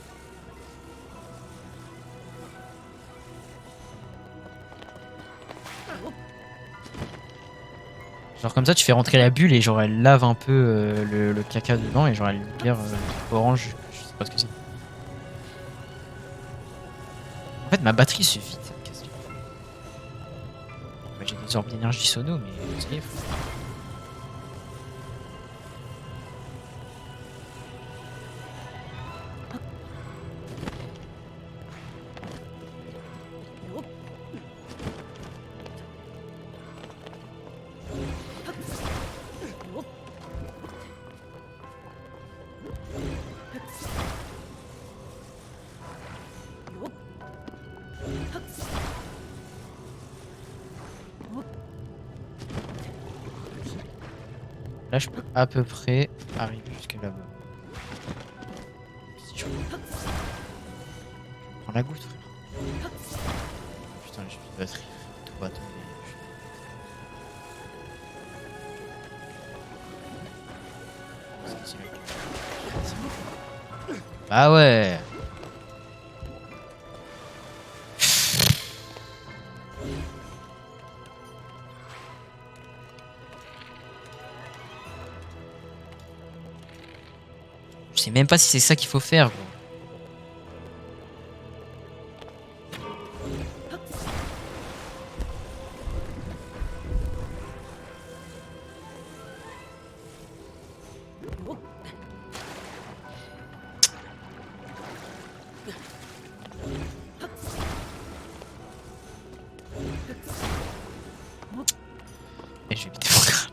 Speaker 2: Genre comme ça, tu fais rentrer la bulle et genre elle lave un peu le caca dedans et genre elle libère orange. Je sais pas ce que c'est. En fait, ma batterie se vide. Qu'est-ce que tu fais? absorbe d'énergie sono, mais ça y est. Là, je peux à peu près arriver jusque là-bas. Si je prends la goutte, frère. Putain, j'ai plus de batterie. Tout va tomber. Bah ouais. Je sais même pas si c'est ça qu'il faut faire, gros. Et je vais éviter mon crâne.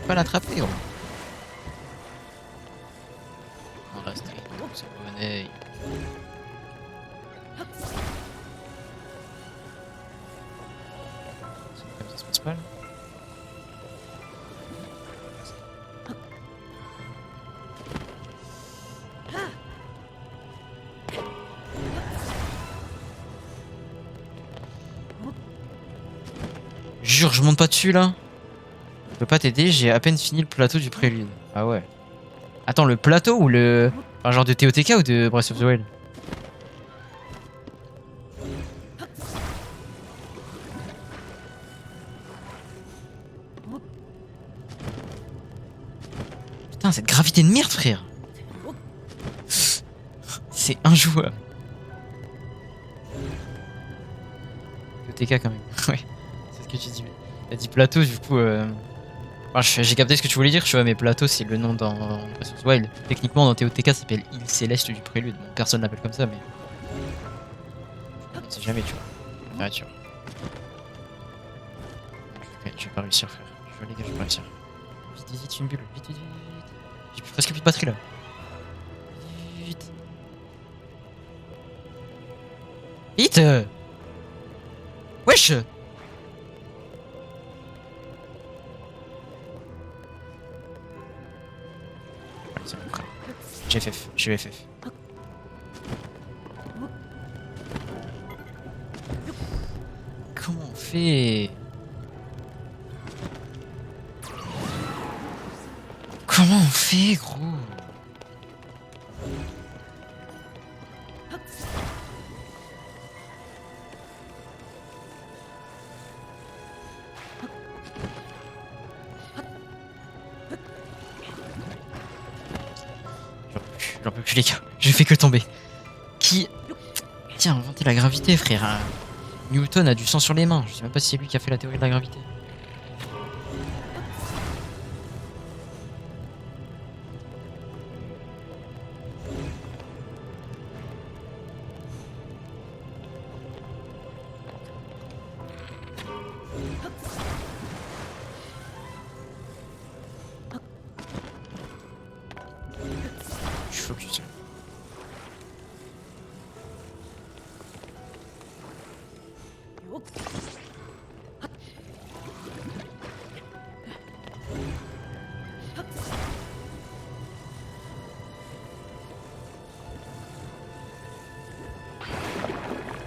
Speaker 2: Pas l'attraper, gros. On reste avec ce bonnet. C'est comme ça se passe pas là. Jure, je monte pas dessus là. Je peux pas t'aider, j'ai à peine fini le plateau du prélude. Ah ouais. Attends, le plateau ou le... Enfin, genre de TOTK ou de Breath of the Wild? Putain, cette gravité de merde, frère. C'est injouable. TOTK quand même. Ouais, c'est ce que tu dis. T'as dit plateau, du coup... Enfin, j'ai capté ce que tu voulais dire, tu vois, mais plateau c'est le nom dans Breath of the Wild. Techniquement dans TOTK ça s'appelle île céleste du prélude. Bon, personne l'appelle comme ça, mais. On sait jamais, tu vois. Ouais, tu vois. Ok, je vais pas réussir, frère. Je vois les gars, je vais pas réussir. Vite, vite, vite, une bulle. Vite, vite, vite. J'ai presque plus de batterie là. Vite. Vite. Wesh. J'ai FF, j'ai FF. Comment on fait? Comment on fait, gros? J'en peux plus les gars, je fais que tomber. Qui a inventé la gravité, frère? Newton a du sang sur les mains, je sais même pas si c'est lui qui a fait la théorie de la gravité. Je suis focus.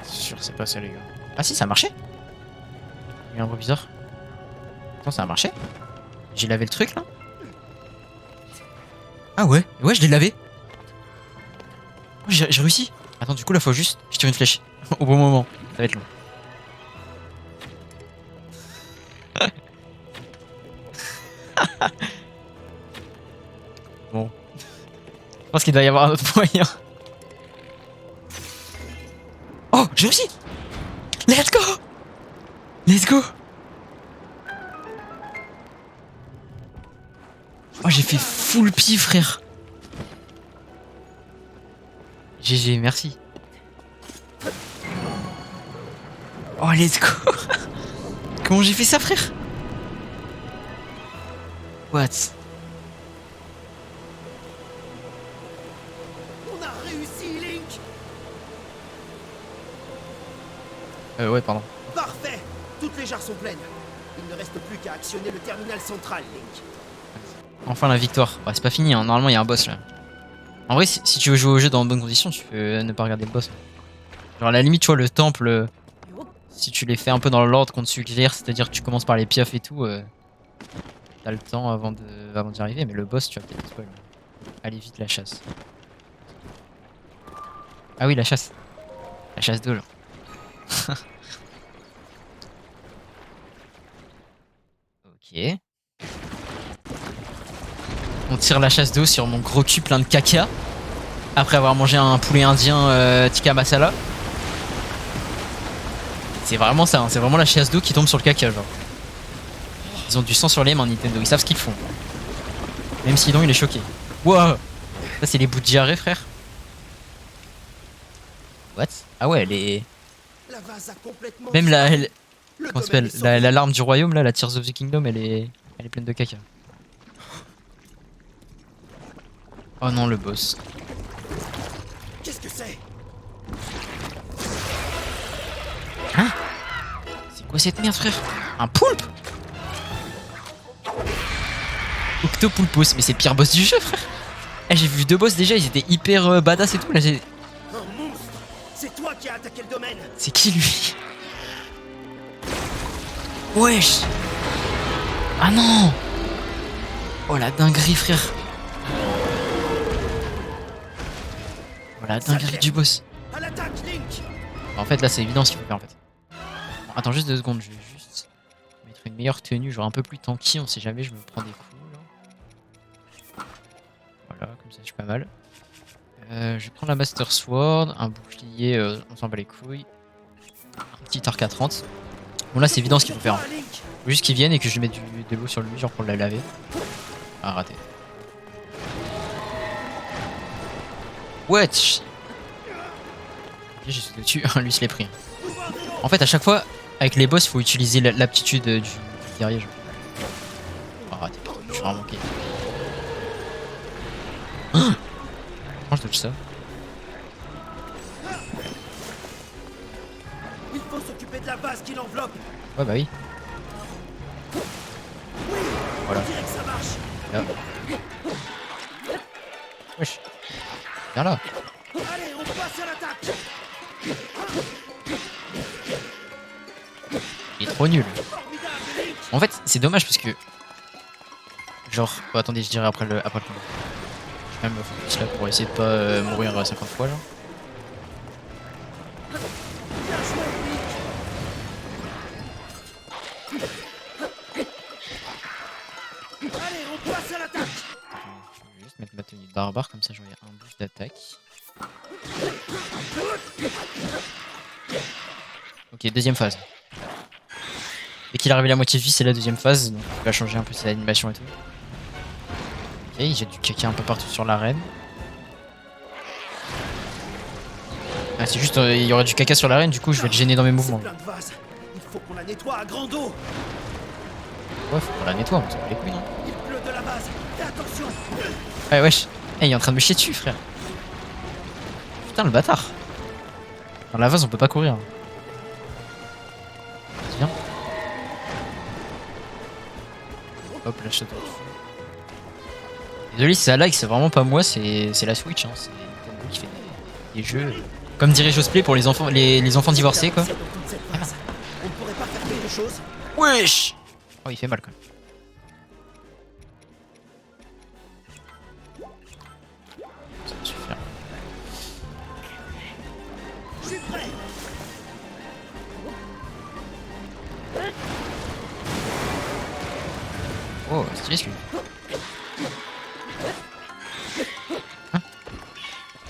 Speaker 2: C'est sûr, c'est pas ça, les gars. Ah si, ça a marché. Il y a un bruit bizarre. Attends, ça a marché? J'ai lavé le truc là? Ah ouais, ouais, je l'ai lavé. Oh, j'ai réussi. Attends, du coup, là, faut juste. Je tire une flèche. Au bon moment. Ça va être long. Bon. Je pense qu'il doit y avoir un autre moyen. Oh, J'ai réussi. Let's go. Let's go. Oh, j'ai fait full pif, frère. GG, merci. Oh, let's go. Comment j'ai fait ça, frère? What?
Speaker 4: On a réussi, Link.
Speaker 2: Ouais, pardon.
Speaker 4: Parfait. Toutes les jarres sont pleines. Il ne reste plus qu'à actionner le terminal central, Link.
Speaker 2: Enfin la victoire. Bah, c'est pas fini, hein. Normalement il y a un boss là. En vrai, si tu veux jouer au jeu dans de bonnes conditions, tu peux ne pas regarder le boss. Genre à la limite, tu vois, le temple, si tu les fais un peu dans l'ordre qu'on te suggère, c'est-à-dire que tu commences par les piafs et tout, t'as le temps avant d'y arriver, mais le boss, tu vas peut-être spoil. Allez vite, la chasse. Ah oui, la chasse. La chasse d'eau, genre. Ok. On tire la chasse d'eau sur mon gros cul plein de caca. Après avoir mangé un poulet indien tikka masala. C'est vraiment ça, hein, c'est vraiment la chasse d'eau qui tombe sur le caca, genre. Ils ont du sang sur les mains, Nintendo, ils savent ce qu'ils font. Même si non, il est choqué. Wow. Ça, c'est les bouts de diarrhée, frère. What? Ah ouais, elle est...
Speaker 4: La vase a complètement
Speaker 2: Même la...
Speaker 4: disparu. Le
Speaker 2: Comment ça
Speaker 4: domaine
Speaker 2: s'appelle?
Speaker 4: est
Speaker 2: L'alarme du royaume, là, la Tears of the Kingdom, elle est pleine de caca. Oh non, le boss.
Speaker 4: Qu'est-ce que c'est?
Speaker 2: Hein? C'est quoi cette merde, frère? Un poulpe? Octopulpos, mais c'est le pire boss du jeu, frère. Eh, j'ai vu deux boss déjà, ils étaient hyper badass et tout. Là, j'ai...
Speaker 4: Un monstre. C'est toi qui as attaqué le domaine.
Speaker 2: C'est qui lui? Wesh! Ah non! Oh la dinguerie, frère! Oh la dinguerie du boss!
Speaker 4: À l'attaque, Link.
Speaker 2: En fait, là, c'est évident ce qu'il faut faire en fait. Bon, attends juste 2 secondes, je vais juste mettre une meilleure tenue, genre un peu plus tanky, on sait jamais, je me prends des coups là. Voilà, comme ça je suis pas mal. Je vais prendre la Master Sword, un bouclier, on s'en bat les couilles. Un petit arc à 30. Bon là c'est évident ce qu'il faut faire.
Speaker 4: Link.
Speaker 2: Faut juste qu'il vienne et que je mette de l'eau sur lui, genre pour la laver. Ah, raté. Wesh! Ok, j'ai sauté dessus, lui se l'est pris. En fait, à chaque fois, avec les boss, faut utiliser l'aptitude du guerrier. Genre. Ah, raté. Je suis vraiment manqué. Comment je dodge ça?
Speaker 4: Il faut s'occuper de la base qui l'enveloppe.
Speaker 2: Ouais, bah oui. Voilà.
Speaker 4: On dirait que ça marche.
Speaker 2: Là. Wesh. Viens là.
Speaker 4: Allez, on passe à l'attaque.
Speaker 2: Il est trop nul.
Speaker 4: Formidable, Link.
Speaker 2: En fait, c'est dommage parce que. Genre. Oh, attendez, je dirai après le combat. Je vais même me focus là pour essayer de pas mourir 50 fois, genre.
Speaker 4: Bien joué, Link. Allez, on passe à l'attaque.
Speaker 2: Je vais juste mettre ma tenue de barbare, comme ça j'aurai un boost d'attaque. Ok, deuxième phase. Dès qu'il arrive à la moitié de vie, c'est la deuxième phase, donc il va changer un peu ses animations et tout. Ok, il jette du caca un peu partout sur l'arène. Ah, c'est juste, il y aura du caca sur l'arène, du coup je vais être gêné dans mes mouvements.
Speaker 4: C'est plein de vases. Il faut qu'on la nettoie à grande eau.
Speaker 2: Ouais, faut qu'on la nettoie, on s'en bat les couilles, non?
Speaker 4: Il pleut de la base. Fais attention.
Speaker 2: Ouais, wesh. Eh, il est en train de me chier dessus, frère. Putain, le bâtard. Dans la vase, on peut pas courir. Viens. Hop, là, je saute dessus. Désolé si ça lag, c'est vraiment pas moi, c'est la Switch. Hein. C'est Nintendo qui fait des jeux. Comme dirait Josplay pour les enfants divorcés, quoi.
Speaker 4: Dans toute cette vase. On ne pourrait pas faire quelque chose.
Speaker 2: Wesh. Oh, il fait mal, quand même. Ça va suffire.
Speaker 4: Je suis prêt.
Speaker 2: Oh, stylé celui.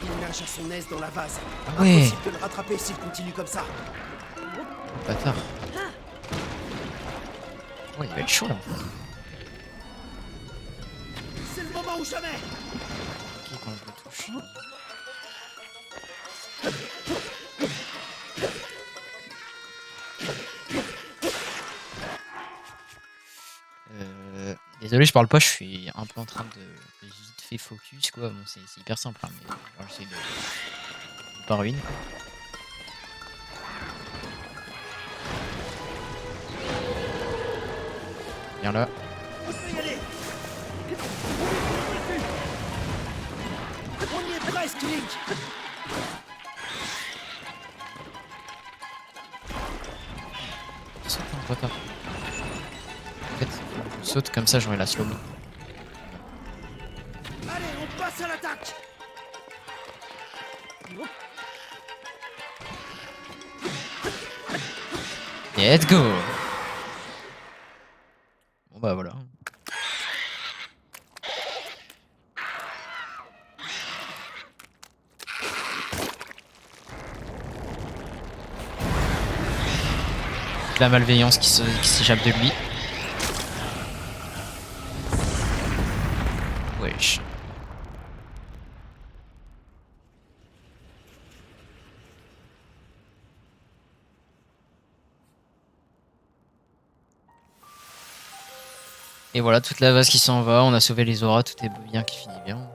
Speaker 4: Il n'a nage à son aise dans la vase.
Speaker 2: Ah ouais.
Speaker 4: Impossible de le rattraper s'il continue comme ça.
Speaker 2: Bâtard. Ouais, il va être chaud là.
Speaker 4: C'est le moment ou jamais.
Speaker 2: Ok, quand je le touche. Désolé, je parle pas, je suis un peu en train de vite fait focus quoi. Bon, c'est hyper simple, hein, mais genre, j'essaie de pas ruiner. Viens là.
Speaker 4: On peut y aller. On y est presque, Link.
Speaker 2: Saute un bâtard. En fait, je saute comme ça, j'aurai la slow-mo.
Speaker 4: Allez, on passe à l'attaque.
Speaker 2: Let's go. Bon bah voilà. La malveillance qui s'échappe de lui. Wesh. Et voilà, toute la vase qui s'en va, on a sauvé les auras, tout est bien qui finit bien.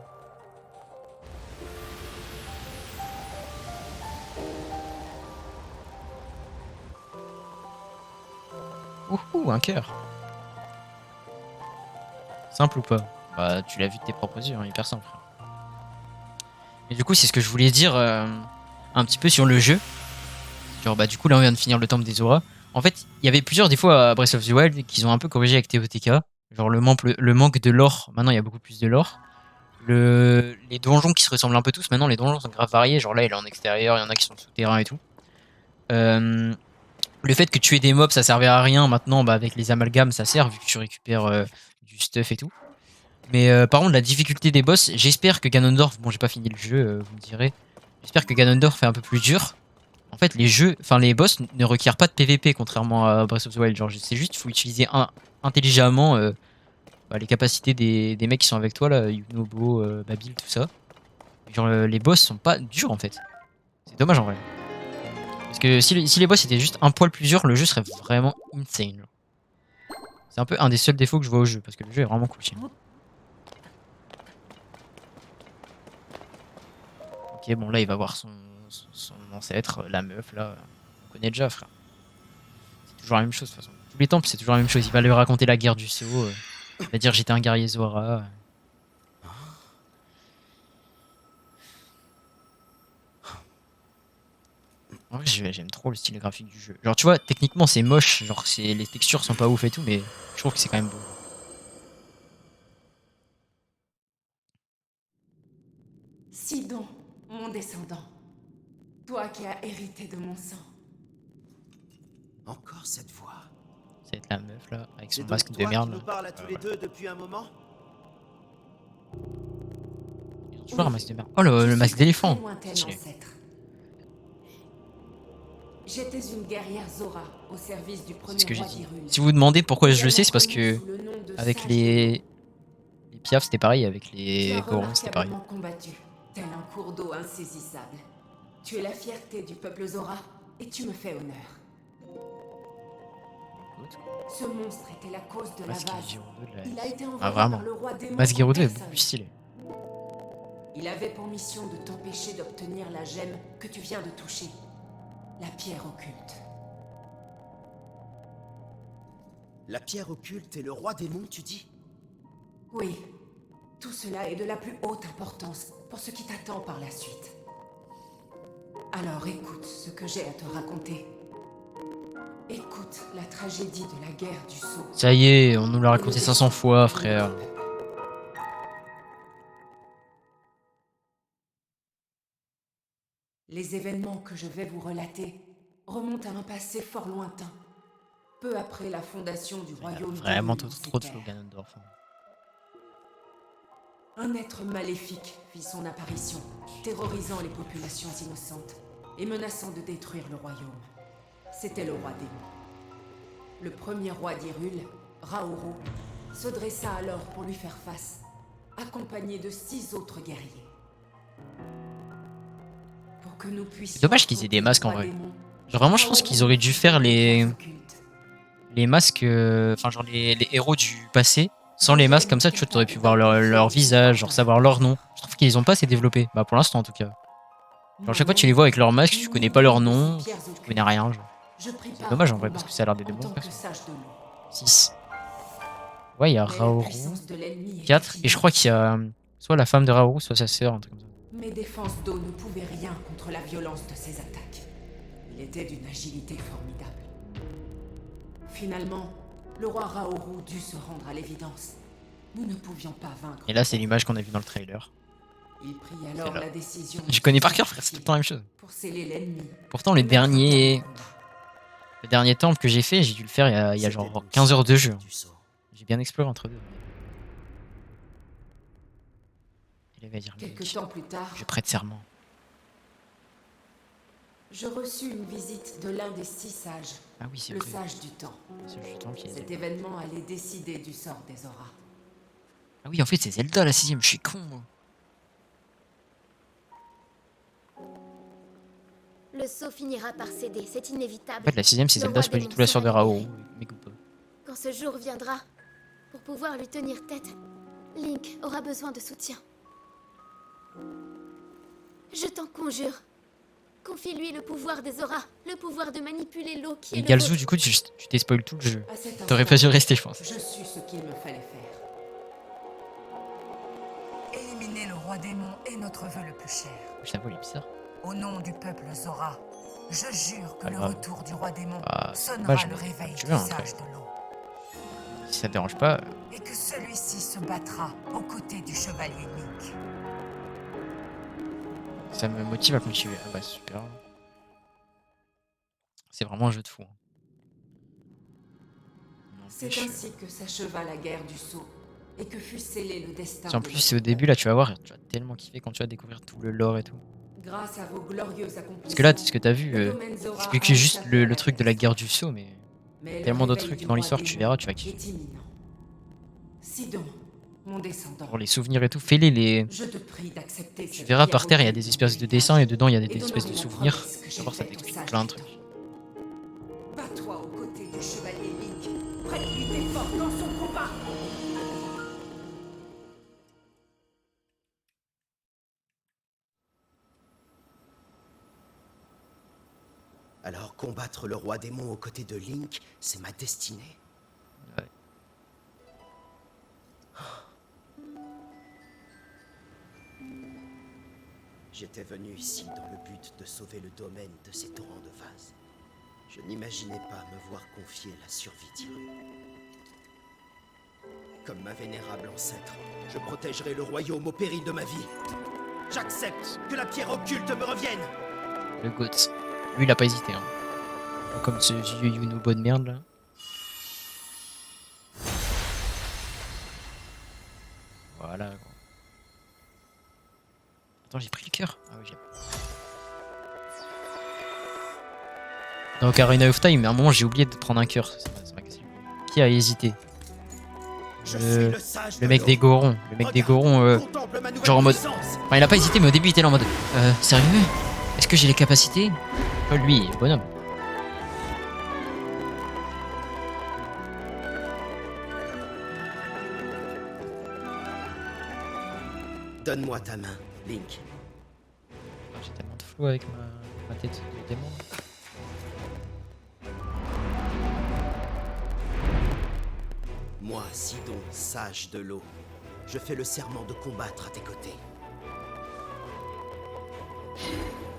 Speaker 2: Ouhou, un cœur. Simple ou pas? Bah, tu l'as vu de tes propres yeux, hein, hyper simple. Mais du coup, c'est ce que je voulais dire un petit peu sur le jeu. Genre, bah, du coup, là, on vient de finir le temple des auras. En fait, il y avait plusieurs défauts à Breath of the Wild qu'ils ont un peu corrigé avec TOTK. Genre, le manque de lore. Maintenant, il y a beaucoup plus de lore. Les donjons qui se ressemblent un peu tous. Maintenant, les donjons sont grave variés. Genre, là, il est en extérieur, il y en a qui sont souterrains et tout. Le fait que tuer des mobs, ça servait à rien. Maintenant, bah, avec les amalgames, ça sert vu que tu récupères du stuff et tout. Mais par contre, la difficulté des boss, j'espère que Ganondorf, bon, j'ai pas fini le jeu, vous me direz. J'espère que Ganondorf est un peu plus dur. En fait, les boss ne requièrent pas de PVP contrairement à Breath of the Wild. Genre, c'est juste, il faut utiliser intelligemment bah, les capacités des mecs qui sont avec toi là, Yunobo, Babil, tout ça. Genre, les boss sont pas durs en fait. C'est dommage en vrai. Parce que si les boss étaient juste un poil plus durs, le jeu serait vraiment insane. C'est un peu un des seuls défauts que je vois au jeu, parce que le jeu est vraiment cool. Ok, bon là il va voir son ancêtre, la meuf là. On connaît déjà, frère. C'est toujours la même chose de toute façon. Tous les temples c'est toujours la même chose. Il va lui raconter la guerre du Sceau. Il va dire j'étais un guerrier Zora. En vrai, j'aime trop le style graphique du jeu. Genre tu vois, techniquement c'est moche, genre les textures sont pas ouf et tout, mais je trouve que c'est quand même beau.
Speaker 3: Sidon, mon descendant. Toi qui as hérité de mon sang.
Speaker 4: Encore cette voix.
Speaker 2: Ça va être la meuf là, avec son
Speaker 4: C'est
Speaker 2: masque
Speaker 4: donc
Speaker 2: de
Speaker 4: toi
Speaker 2: merde.
Speaker 4: qui nous parles à tous les deux depuis un moment.
Speaker 2: Ils ont toujours un masque de merde. Oh le masque d'éléphant.
Speaker 3: Stylé. J'étais une guerrière Zora au service du
Speaker 2: C'est
Speaker 3: premier
Speaker 2: ce que j'ai
Speaker 3: roi
Speaker 2: dit.
Speaker 3: d'Hyrule.
Speaker 2: Si vous vous demandez pourquoi je le sais, c'est parce
Speaker 3: Également
Speaker 2: que
Speaker 3: connu sous le nom de
Speaker 2: avec
Speaker 3: Sage
Speaker 2: les piafs c'était pareil, avec
Speaker 3: Tu
Speaker 2: les
Speaker 3: as
Speaker 2: Gorons c'était pareil.
Speaker 3: remarquablement combattu, tel un cours d'eau insaisissable. Tu es la fierté du peuple Zora, et tu me fais honneur. Ce monstre était la cause de la
Speaker 2: Masque
Speaker 3: vase.
Speaker 2: Gerudo de la
Speaker 3: Il a été
Speaker 2: Ah
Speaker 3: envoyé
Speaker 2: vraiment.
Speaker 3: par le roi démon
Speaker 2: Masque
Speaker 3: en
Speaker 2: Gerudo est
Speaker 3: personne.
Speaker 2: beaucoup plus stylé.
Speaker 3: Il avait pour mission de t'empêcher d'obtenir la gemme que tu viens de toucher. La pierre occulte.
Speaker 4: La pierre occulte et le roi démon, tu dis?
Speaker 3: Oui. Tout cela est de la plus haute importance pour ce qui t'attend par la suite. Alors écoute ce que j'ai à te raconter. Écoute la tragédie de la guerre du Sceau.
Speaker 2: Ça y est, on nous l'a raconté 500 fois, frère.
Speaker 3: Les événements que je vais vous relater remontent à un passé fort lointain, peu après la fondation du royaume
Speaker 2: Vraiment
Speaker 3: d'Hyrule
Speaker 2: trop
Speaker 3: en
Speaker 2: de
Speaker 3: ces
Speaker 2: flow
Speaker 3: terres.
Speaker 2: Ganondorf.
Speaker 3: Un être maléfique fit son apparition. terrorisant les populations innocentes et menaçant de détruire le royaume. C'était le roi démon. Le premier roi d'Hyrule, Raoru, se dressa alors pour lui faire face, accompagné de 6 autres guerriers. Pour que nous puissions...
Speaker 2: C'est dommage qu'ils aient des masques en
Speaker 3: affronter
Speaker 2: vrai.
Speaker 3: le roi démon,
Speaker 2: Genre vraiment, je pense qu'ils auraient dû faire les masques, enfin genre les héros du passé. Sans les masques comme ça, tu vois, t'aurais pu voir leur visage, genre savoir leur nom. Je trouve qu'ils ont pas assez développé. Bah pour l'instant en tout cas. Genre chaque fois tu les vois avec leur masque, tu connais pas leur nom, tu connais rien. C'est dommage en vrai parce que ça a l'air des bons persos. 6. Ouais, il y a Raoru, 4, et je crois qu'il y a soit la femme de Raoru, soit sa sœur, un truc comme ça.
Speaker 3: Mes défenses d'eau ne pouvaient rien contre la violence de ses attaques. Il était d'une agilité formidable. Finalement, le roi Raoru dut se rendre à l'évidence. Nous ne pouvions pas vaincre.
Speaker 2: Et là, c'est l'image qu'on a vue dans le trailer.
Speaker 3: Il prit alors la décision.
Speaker 2: Je connais par cœur, frère, c'est tout le temps la même chose.
Speaker 3: Pour sceller l'ennemi.
Speaker 2: Pourtant, le dernier temple que j'ai fait, j'ai dû le faire il y a genre 15 heures de jeu. J'ai bien exploré entre deux. Il va dire
Speaker 3: Quelque temps plus tard,
Speaker 2: je prête serment.
Speaker 3: je reçus une visite de l'un des 6 sages,
Speaker 2: Ah oui, c'est
Speaker 3: le
Speaker 2: vrai.
Speaker 3: sage du temps.
Speaker 2: C'est le temps qui est...
Speaker 3: Cet événement allait décider du sort des auras.
Speaker 2: Ah oui, en fait, c'est Zelda la 6ème, je suis con, moi.
Speaker 5: Le sceau finira par céder, c'est inévitable.
Speaker 2: En fait, la 6ème, c'est
Speaker 5: Le
Speaker 2: Zelda,
Speaker 5: roi
Speaker 2: c'est pas du
Speaker 5: démon
Speaker 2: tout la sœur de
Speaker 5: sera
Speaker 2: Raoru.
Speaker 5: libéré.
Speaker 2: Mais coupe pas.
Speaker 5: Quand ce jour viendra, pour pouvoir lui tenir tête, Link aura besoin de soutien. Je t'en conjure. Confie-lui le pouvoir des auras, le pouvoir de manipuler l'eau qui est
Speaker 2: Et
Speaker 5: le
Speaker 2: Galzu,
Speaker 5: vôtre.
Speaker 2: du coup, tu t'es spoil tout le jeu.
Speaker 3: À cet
Speaker 2: T'aurais
Speaker 3: instant,
Speaker 2: pas dû rester, je pense.
Speaker 3: je sus ce qu'il me fallait faire.
Speaker 6: Éliminer le roi démon est notre vœu le plus cher.
Speaker 2: Putain, il est bizarre.
Speaker 6: Au nom du peuple Zora, je jure que
Speaker 2: Pas
Speaker 6: le
Speaker 2: grave.
Speaker 6: retour du roi démon
Speaker 2: Ah, c'est
Speaker 6: sonnera
Speaker 2: dommage,
Speaker 6: le
Speaker 2: mais
Speaker 6: réveil
Speaker 2: tu
Speaker 6: du
Speaker 2: veux, hein,
Speaker 6: sage de l'eau.
Speaker 2: Si ça te dérange pas,
Speaker 6: Et que celui-ci se battra aux côtés du chevalier Link.
Speaker 2: ça me motive à continuer. Ah bah super. C'est vraiment un jeu de fou. Hein.
Speaker 3: C'est
Speaker 2: N'empêche,
Speaker 3: ainsi que s'acheva la guerre du sceau et que fut scellé le destin.
Speaker 2: En
Speaker 3: de
Speaker 2: plus,
Speaker 3: notre
Speaker 2: c'est au début, là, tu vas voir, tu vas tellement kiffer quand tu vas découvrir tout le lore et tout.
Speaker 3: Grâce à vos glorieux accomplissements.
Speaker 2: Parce que là, ce que t'as vu,
Speaker 3: le domaine Zora
Speaker 2: j'explique
Speaker 3: a
Speaker 2: juste
Speaker 3: échappé à
Speaker 2: le truc de la guerre du sceau, mais
Speaker 3: Mais le
Speaker 2: tellement d'autres
Speaker 3: réveil
Speaker 2: trucs
Speaker 3: du
Speaker 2: dans
Speaker 3: roi
Speaker 2: l'histoire que tu
Speaker 3: démon
Speaker 2: verras, tu vas
Speaker 3: est
Speaker 2: kiffer.
Speaker 3: imminent. Sidon, mon descendant,
Speaker 2: Pour les souvenirs et tout, fais-les les.
Speaker 3: je te prie d'accepter.
Speaker 2: Tu verras par terre, il y a des espèces de dessins et dedans il y a des espèces de souvenirs. Tu vas voir, ça t'explique plein de trucs.
Speaker 3: Bats-toi aux côtés du chevalier Link. Prête-lui tes forces dans son combat.
Speaker 4: Alors combattre le roi démon aux côtés de Link, c'est ma destinée.
Speaker 2: Ouais.
Speaker 4: J'étais venu ici dans le but de sauver le domaine de ces torrents de vase. Je n'imaginais pas me voir confier la survie d'Hyrule. Comme ma vénérable ancêtre, je protégerai le royaume au péril de ma vie. J'accepte que la pierre occulte me revienne.
Speaker 2: Le GOAT. Lui, il a pas hésité. Hein. Pas comme ce vieux Yunobo de merde là. Voilà. Gros. Attends, j'ai pris le cœur. Ah oui, j'ai. Dans Ocarina of Time, à un moment, j'ai oublié de prendre un cœur. Ça m'a cassé. Qui a hésité?
Speaker 4: Je suis le sage
Speaker 2: Le
Speaker 4: de
Speaker 2: mec
Speaker 4: l'eau.
Speaker 2: des Gorons. Le mec des Gorons.
Speaker 4: Contemple ma nouvelle
Speaker 2: genre en mode.
Speaker 4: puissance.
Speaker 2: Enfin, il a pas hésité, mais au début, il était là en mode. Sérieux? Est-ce que j'ai les capacités? Pas lui, le bonhomme.
Speaker 4: Donne-moi ta main, Link.
Speaker 2: J'ai tellement de flou avec ma tête de démon.
Speaker 4: Moi, Sidon, sage de l'eau, je fais le serment de combattre à tes côtés.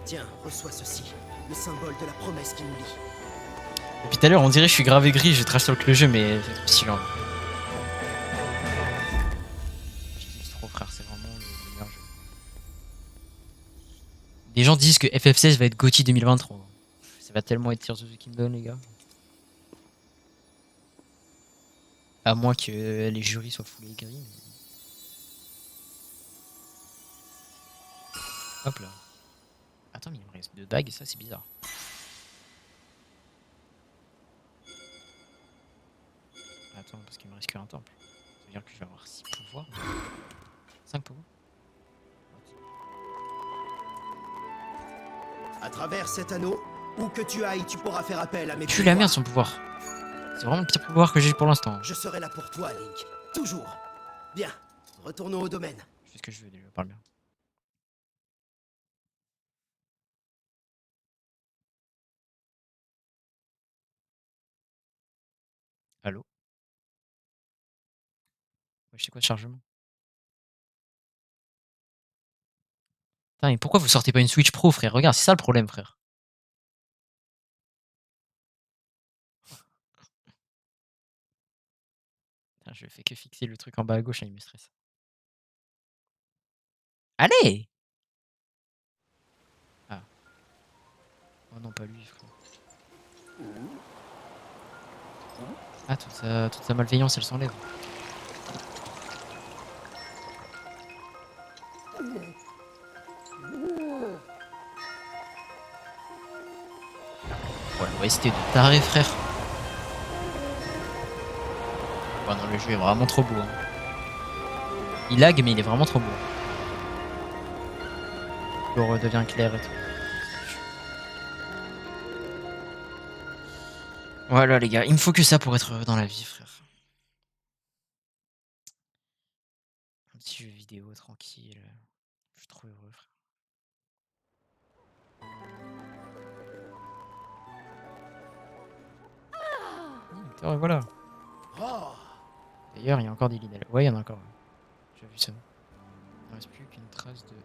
Speaker 4: Tiens, reçois ceci, le symbole de la promesse qui nous lie.
Speaker 2: Depuis tout à l'heure, on dirait que je suis grave aigri, je trash talk le jeu, mais c'est trop stylé. Je kiffe trop, frère, c'est vraiment le meilleur jeu. Les gens disent que FF16 va être GOTY 2023. Ça va tellement être Tears of the Kingdom, les gars. À moins que les jurys soient full aigris. Hop là. Attends, mais il me reste 2 bagues, ça c'est bizarre. Attends, parce qu'il me reste qu'un temple. Ça veut dire que je vais avoir 6 pouvoirs. 5 pouvoirs.
Speaker 4: À travers cet anneau, où que tu ailles, tu pourras faire appel à mes
Speaker 2: Tu la merde son pouvoir. C'est vraiment le pire pouvoir que j'ai pour l'instant.
Speaker 4: Je serai là pour toi, Link. Toujours. Bien, retournons au domaine.
Speaker 2: Je fais ce que je veux déjà, parle bien. Allô? Ouais, je sais quoi de chargement? Putain, mais pourquoi vous sortez pas une Switch Pro, frère? Regarde, c'est ça le problème, frère. Putain, je fais que fixer le truc en bas à gauche et il me stresse. Allez! Ah. Oh non, pas lui, frère. Ah, toute sa malveillance, elle s'enlève. Ouais, l'OST de taré, frère. Ouais, non, le jeu est vraiment trop beau. Hein. Il lag, mais il est vraiment trop beau. Le redevient clair et tout. Voilà, les gars, il me faut que ça pour être heureux dans la vie, frère. Un petit jeu vidéo tranquille. Je suis trop heureux, frère. Putain, voilà. D'ailleurs, il y a encore des lidelles. Ouais, il y en a encore. J'ai vu ça. Il ne reste plus qu'une trace de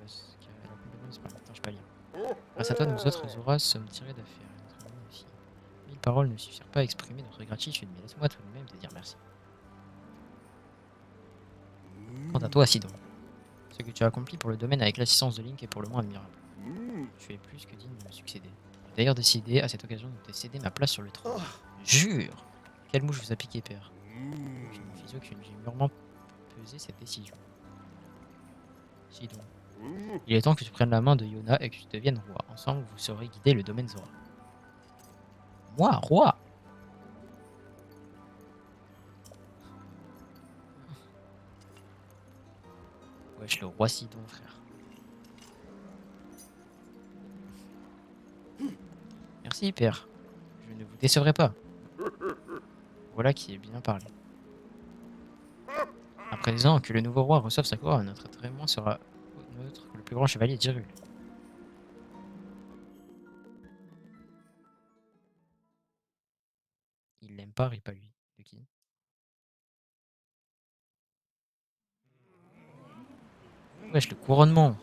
Speaker 2: vase. Qui a complètement disparu. Putain, je peux pas lire. Grâce à toi, nous autres Zoras sommes tirés d'affaire. Notre ami aussi. 1000 paroles ne suffirent pas à exprimer notre gratitude, mais laisse-moi tout de même te dire merci. Quant à toi, Sidon, ce que tu as accompli pour le domaine avec l'assistance de Link est pour le moins admirable. Tu es plus que digne de me succéder. J'ai d'ailleurs décidé à cette occasion de te céder ma place sur le trône. Jure! Quelle mouche vous a piqué, père? Je m'en fiche aucune, j'ai mûrement pesé cette décision. Sidon. Il est temps que tu prennes la main de Yona et que tu deviennes roi. Ensemble, vous saurez guider le domaine Zora. Moi, roi! Wesh, le roi Sidon, frère. Merci, père. Je ne vous décevrai pas. Voilà qui est bien parlé. À présent que le nouveau roi reçoive sa couronne, notre témoin sera neutre que le plus grand chevalier d'Hyrule. Il l'aime pas, rit pas lui. De qui? Wesh, le couronnement.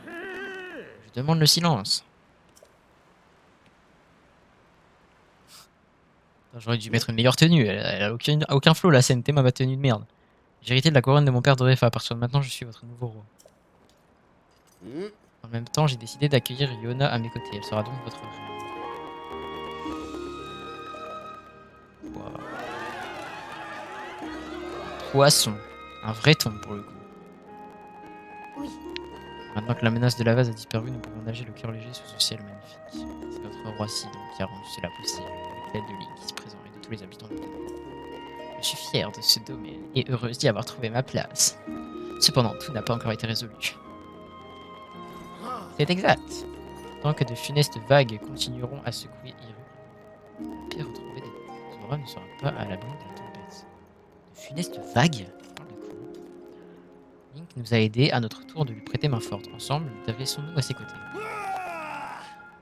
Speaker 2: Je demande le silence. J'aurais dû mettre une meilleure tenue. Elle a aucun flow la scène. T'es ma tenue de merde. J'ai hérité de la couronne de mon père Dorefa. À partir de maintenant, je suis votre nouveau roi. En même temps, j'ai décidé d'accueillir Yona à mes côtés. Elle sera donc votre reine. Wow. Poisson. Un vrai ton pour le coup.
Speaker 5: Oui,
Speaker 2: Maintenant que la menace de la vase a disparu, nous pouvons nager le cœur léger sous ce ciel magnifique. C'est notre roi Sidon qui a rendu cela possible, avec l'aide de Link ici présent et de tous les habitants du domaine. Je suis fier de ce domaine et heureuse d'y avoir trouvé ma place. Cependant, tout n'a pas encore été résolu. C'est exact. Tant que de funestes vagues continueront à secouer Hyrule, la paix retrouvée des Zora ne sera pas à l'abri de la tempête. De funestes vagues? Parle de quoi? Link nous a aidés à notre tour de lui prêter main forte. Ensemble, dressons-nous à ses côtés.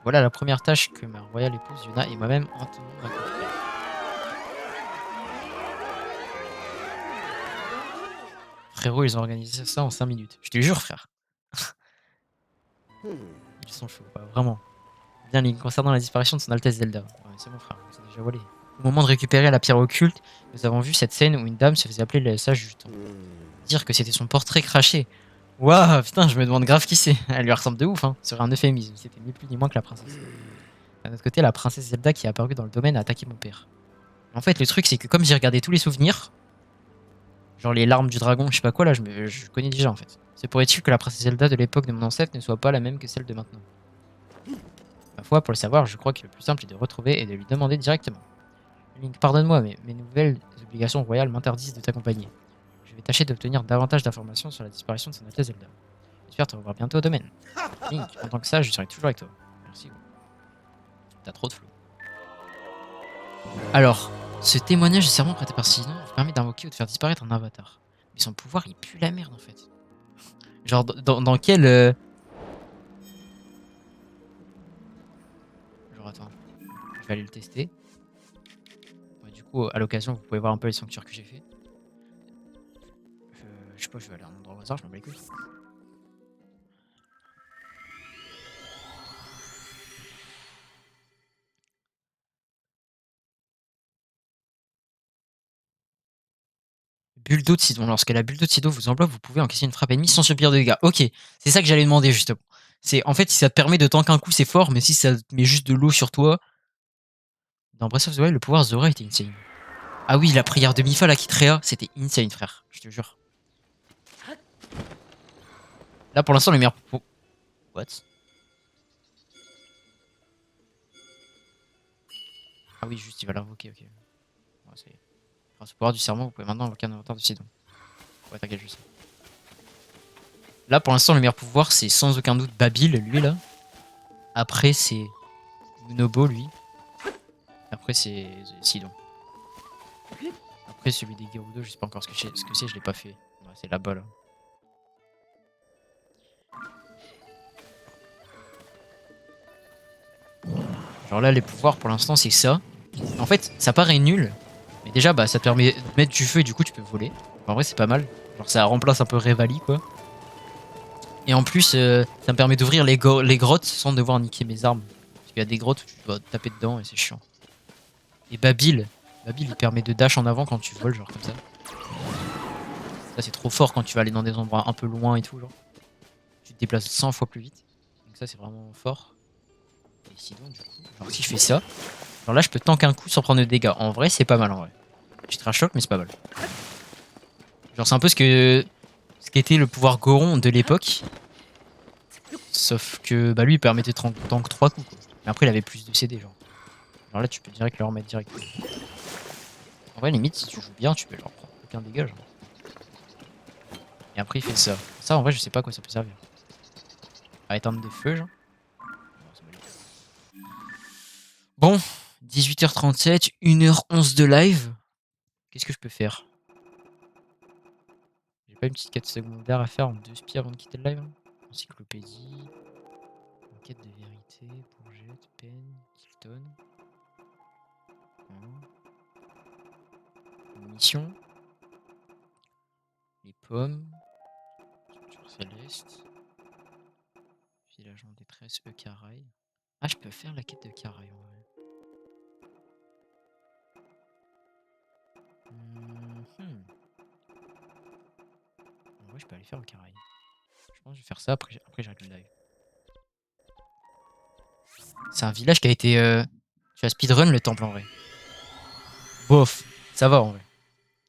Speaker 2: Voilà la première tâche que ma royale épouse Yona et moi-même entendons d'accomplir. Frérot, ils ont organisé ça en 5 minutes. Je te jure, frère. Ils sont chauds, quoi, vraiment. Bien, Link, concernant la disparition de son Altesse Zelda. Ouais, c'est mon frère, c'est déjà volé. Au moment de récupérer la pierre occulte, nous avons vu cette scène où une dame se faisait appeler le sage du temps. Dire que c'était son portrait craché. Waouh, putain, je me demande grave qui c'est. Elle lui ressemble de ouf, hein. Ce serait un euphémisme. C'était ni plus ni moins que la princesse. D'un autre côté, la princesse Zelda qui est apparue dans le domaine a attaqué mon père. En fait, le truc, c'est que comme j'ai regardé tous les souvenirs, genre les larmes du dragon, je sais pas quoi, là, je connais déjà en fait. Se pourrait-il que la princesse Zelda de l'époque de mon ancêtre ne soit pas la même que celle de maintenant? Ma foi, pour le savoir, je crois que le plus simple est de retrouver et de lui demander directement. Link, pardonne-moi, mais mes nouvelles obligations royales m'interdisent de t'accompagner. Je vais tâcher d'obtenir davantage d'informations sur la disparition de Son Altesse Zelda. J'espère te revoir bientôt au domaine. Link, en tant que ça, je serai toujours avec toi. Merci. T'as trop de flow. Alors, ce témoignage de serment prêté par Sidon vous permet d'invoquer ou de faire disparaître un avatar. Mais son pouvoir, il pue la merde en fait. Genre, dans quel. Genre, attends. Je vais aller le tester. Ouais, du coup, à l'occasion, vous pouvez voir un peu les sanctuaires que j'ai fait. Je sais pas, je vais aller à un endroit au hasard, je m'en bats les couilles. Bulle d'eau de Sidon. Lorsque la bulle d'eau de Sidon vous enveloppe, vous pouvez encaisser une frappe ennemie sans subir de dégâts. Ok, c'est ça que j'allais demander justement. C'est en fait si ça te permet de tanker un coup, c'est fort, mais si ça te met juste de l'eau sur toi. Dans Breath of the Wild, le pouvoir Zora était insane. Ah oui, la prière de Mifa, la Kitrea, c'était insane, frère. Je te jure. Là, pour l'instant, le meilleur. What? Ah oui, juste, il va l'invoquer, ok. Ouais, ça y est. Grâce au pouvoir du serment, vous pouvez maintenant invoquer un avatar de Sidon. Ouais, t'inquiète, je sais. Là, pour l'instant, le meilleur pouvoir, c'est sans aucun doute Babil, lui, là. Après, c'est Unobo, lui. Après, c'est Sidon. Après, celui des Gerudo, je sais pas encore ce que c'est, je l'ai pas fait. Ouais, c'est là-bas, là. Genre là, les pouvoirs, pour l'instant, c'est ça. En fait, ça paraît nul. Mais déjà, bah, ça te permet de mettre du feu et du coup, tu peux voler. En vrai, c'est pas mal. Genre, ça remplace un peu Revali, quoi. Et en plus, ça me permet d'ouvrir les grottes sans devoir niquer mes armes. Parce qu'il y a des grottes où tu dois taper dedans et c'est chiant. Et Babil, il permet de dash en avant quand tu voles, genre comme ça. Ça, c'est trop fort quand tu vas aller dans des endroits un peu loin et tout, genre. Tu te déplaces 100 fois plus vite. Donc ça, c'est vraiment fort. Et sinon, du coup, genre, si je fais ça, genre là, je peux tanker un coup sans prendre de dégâts. En vrai, c'est pas mal, en vrai. Je trash choc, mais c'est pas mal. Genre, c'est un peu ce qu'était le pouvoir Goron de l'époque. Sauf que bah, lui, il permettait de tank 3 coups, quoi. Mais après, il avait plus de CD, genre. Alors là, tu peux direct le remettre direct. En vrai, limite, si tu joues bien, tu peux leur prendre aucun dégât, genre. Et après, il fait ça. Ça, en vrai, je sais pas à quoi ça peut servir. À éteindre des feux, genre. Bon, 18h37, 1h11 de live. Qu'est-ce que je peux faire? J'ai pas une petite quête secondaire à faire en 2 spies avant de quitter le live, hein? Encyclopédie. Enquête de vérité, Bourgette, Pen, Tilton. Une mission. Les pommes. Structure céleste. Village en détresse, Eucarai. Ah, je peux faire la quête de Carai en vrai. En vrai, je peux aller faire Eucarai. Je pense que je vais faire ça, après j'arrête le live. C'est un village qui a été... Tu as speedrun le temple en vrai. Bof, ça va en vrai.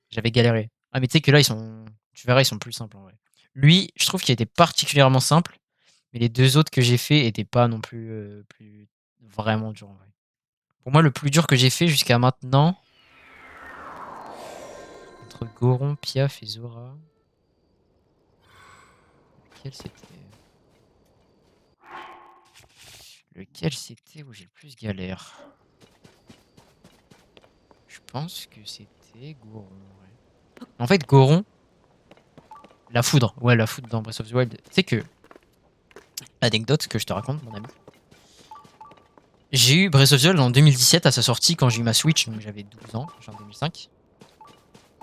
Speaker 2: J'avais galéré. Ah mais tu sais que là ils sont... Tu verras, ils sont plus simples en vrai. Lui, je trouve qu'il était particulièrement simple. Mais les deux autres que j'ai fait étaient pas non plus vraiment durs en vrai. Pour moi, le plus dur que j'ai fait jusqu'à maintenant... Entre Goron, Piaf et Zora... Lequel c'était où j'ai le plus galère? Je pense que c'était Goron. Ouais. En fait, Goron, la foudre. Ouais, la foudre dans Breath of the Wild. Tu sais que, anecdote que je te raconte, mon ami. J'ai eu Breath of the Wild en 2017 à sa sortie quand j'ai eu ma Switch, donc j'avais 12 ans, genre 2005.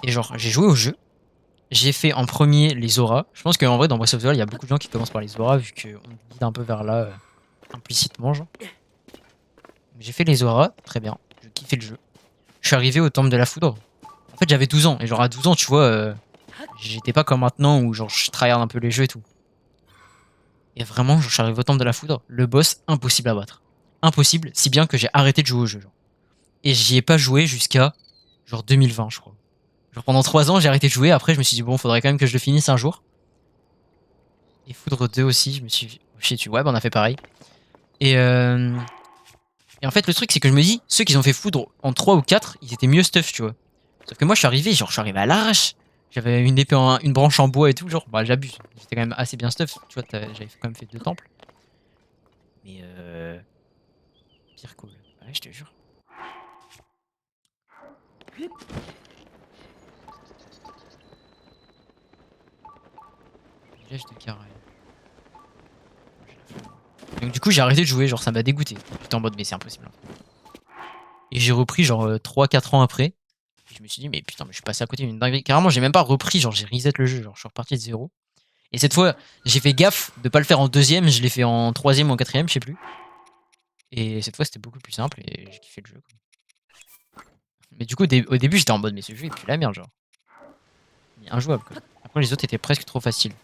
Speaker 2: Et genre, j'ai joué au jeu. J'ai fait en premier les Zora. Je pense qu'en vrai, dans Breath of the Wild, il y a beaucoup de gens qui commencent par les Zora, vu qu'on guide un peu vers là, implicitement, genre. J'ai fait les Zora, très bien. Je kiffais le jeu. Je suis arrivé au temple de la foudre. En fait, j'avais 12 ans. Et genre, à 12 ans, tu vois, j'étais pas comme maintenant où genre je tryhard un peu les jeux et tout. Et vraiment, je suis arrivé au temple de la foudre. Le boss, impossible à battre. Impossible, si bien que j'ai arrêté de jouer au jeu. Genre. Et j'y ai pas joué jusqu'à genre 2020, je crois. Genre pendant 3 ans, j'ai arrêté de jouer. Après, je me suis dit, bon, faudrait quand même que je le finisse un jour. Et Foudre 2 aussi, je me suis chié dessus. Ouais, bah on a fait pareil. Et en fait, le truc, c'est que je me dis, ceux qui ont fait Foudre en 3 ou 4, ils étaient mieux stuff, tu vois. Sauf que moi, je suis arrivé, genre, je suis arrivé à l'arrache. J'avais une épée, une branche en bois et tout, genre, bah j'abuse. J'étais quand même assez bien stuff, tu vois, j'avais quand même fait 2 temples. Mais pire cool. Ouais, je te jure. Village de Caraï. Donc du coup, j'ai arrêté de jouer, genre, ça m'a dégoûté. J'étais en mode, mais c'est impossible. Et j'ai repris, genre, 3-4 ans après. Et je me suis dit, mais putain, mais je suis passé à côté d'une dinguerie. Carrément, j'ai même pas repris, genre, j'ai reset le jeu, genre, je suis reparti de zéro. Et cette fois, j'ai fait gaffe de pas le faire en deuxième, je l'ai fait en troisième ou en quatrième, je sais plus. Et cette fois, c'était beaucoup plus simple et j'ai kiffé le jeu, quoi. Mais du coup, au début, j'étais en mode, mais ce jeu, il pue la merde, genre. Il est injouable, quoi. Après, les autres étaient presque trop faciles.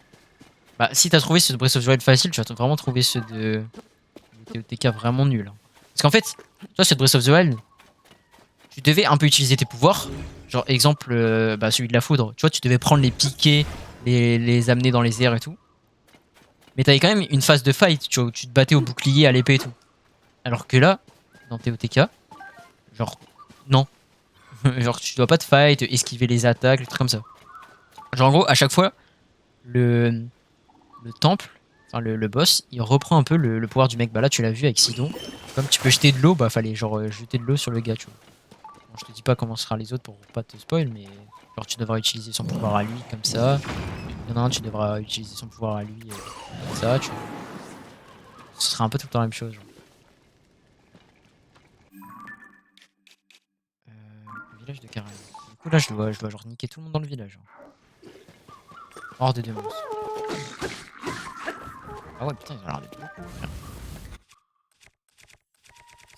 Speaker 2: Bah, si t'as trouvé ceux de Breath of the Wild facile, tu vas vraiment trouver ceux de TOTK vraiment nuls. Parce qu'en fait, toi, ceux de Breath of the Wild, tu devais un peu utiliser tes pouvoirs. Genre, exemple, bah, celui de la foudre. Tu vois, tu devais prendre les piquets, les amener dans les airs et tout. Mais t'avais quand même une phase de fight, tu vois, où tu te battais au bouclier, à l'épée et tout. Alors que là, dans TOTK, genre, non. Genre, tu dois pas te fight, esquiver les attaques, des trucs comme ça. Genre, en gros, à chaque fois, le temple, enfin le boss, il reprend un peu le pouvoir du mec. Bah là, tu l'as vu avec Sidon. Comme tu peux jeter de l'eau, bah fallait genre jeter de l'eau sur le gars, tu vois. Bon, je te dis pas comment sera les autres pour pas te spoil, mais genre tu devras utiliser son pouvoir à lui comme ça. Il y en a un, tu devras utiliser son pouvoir à lui comme ça, tu vois. Ce sera un peu tout le temps la même chose. Genre. Le village de Caraï. Du coup là, je dois genre niquer tout le monde dans le village. Genre. Hors de démons. Ah ouais, putain, ils ont l'air d'être beaucoup.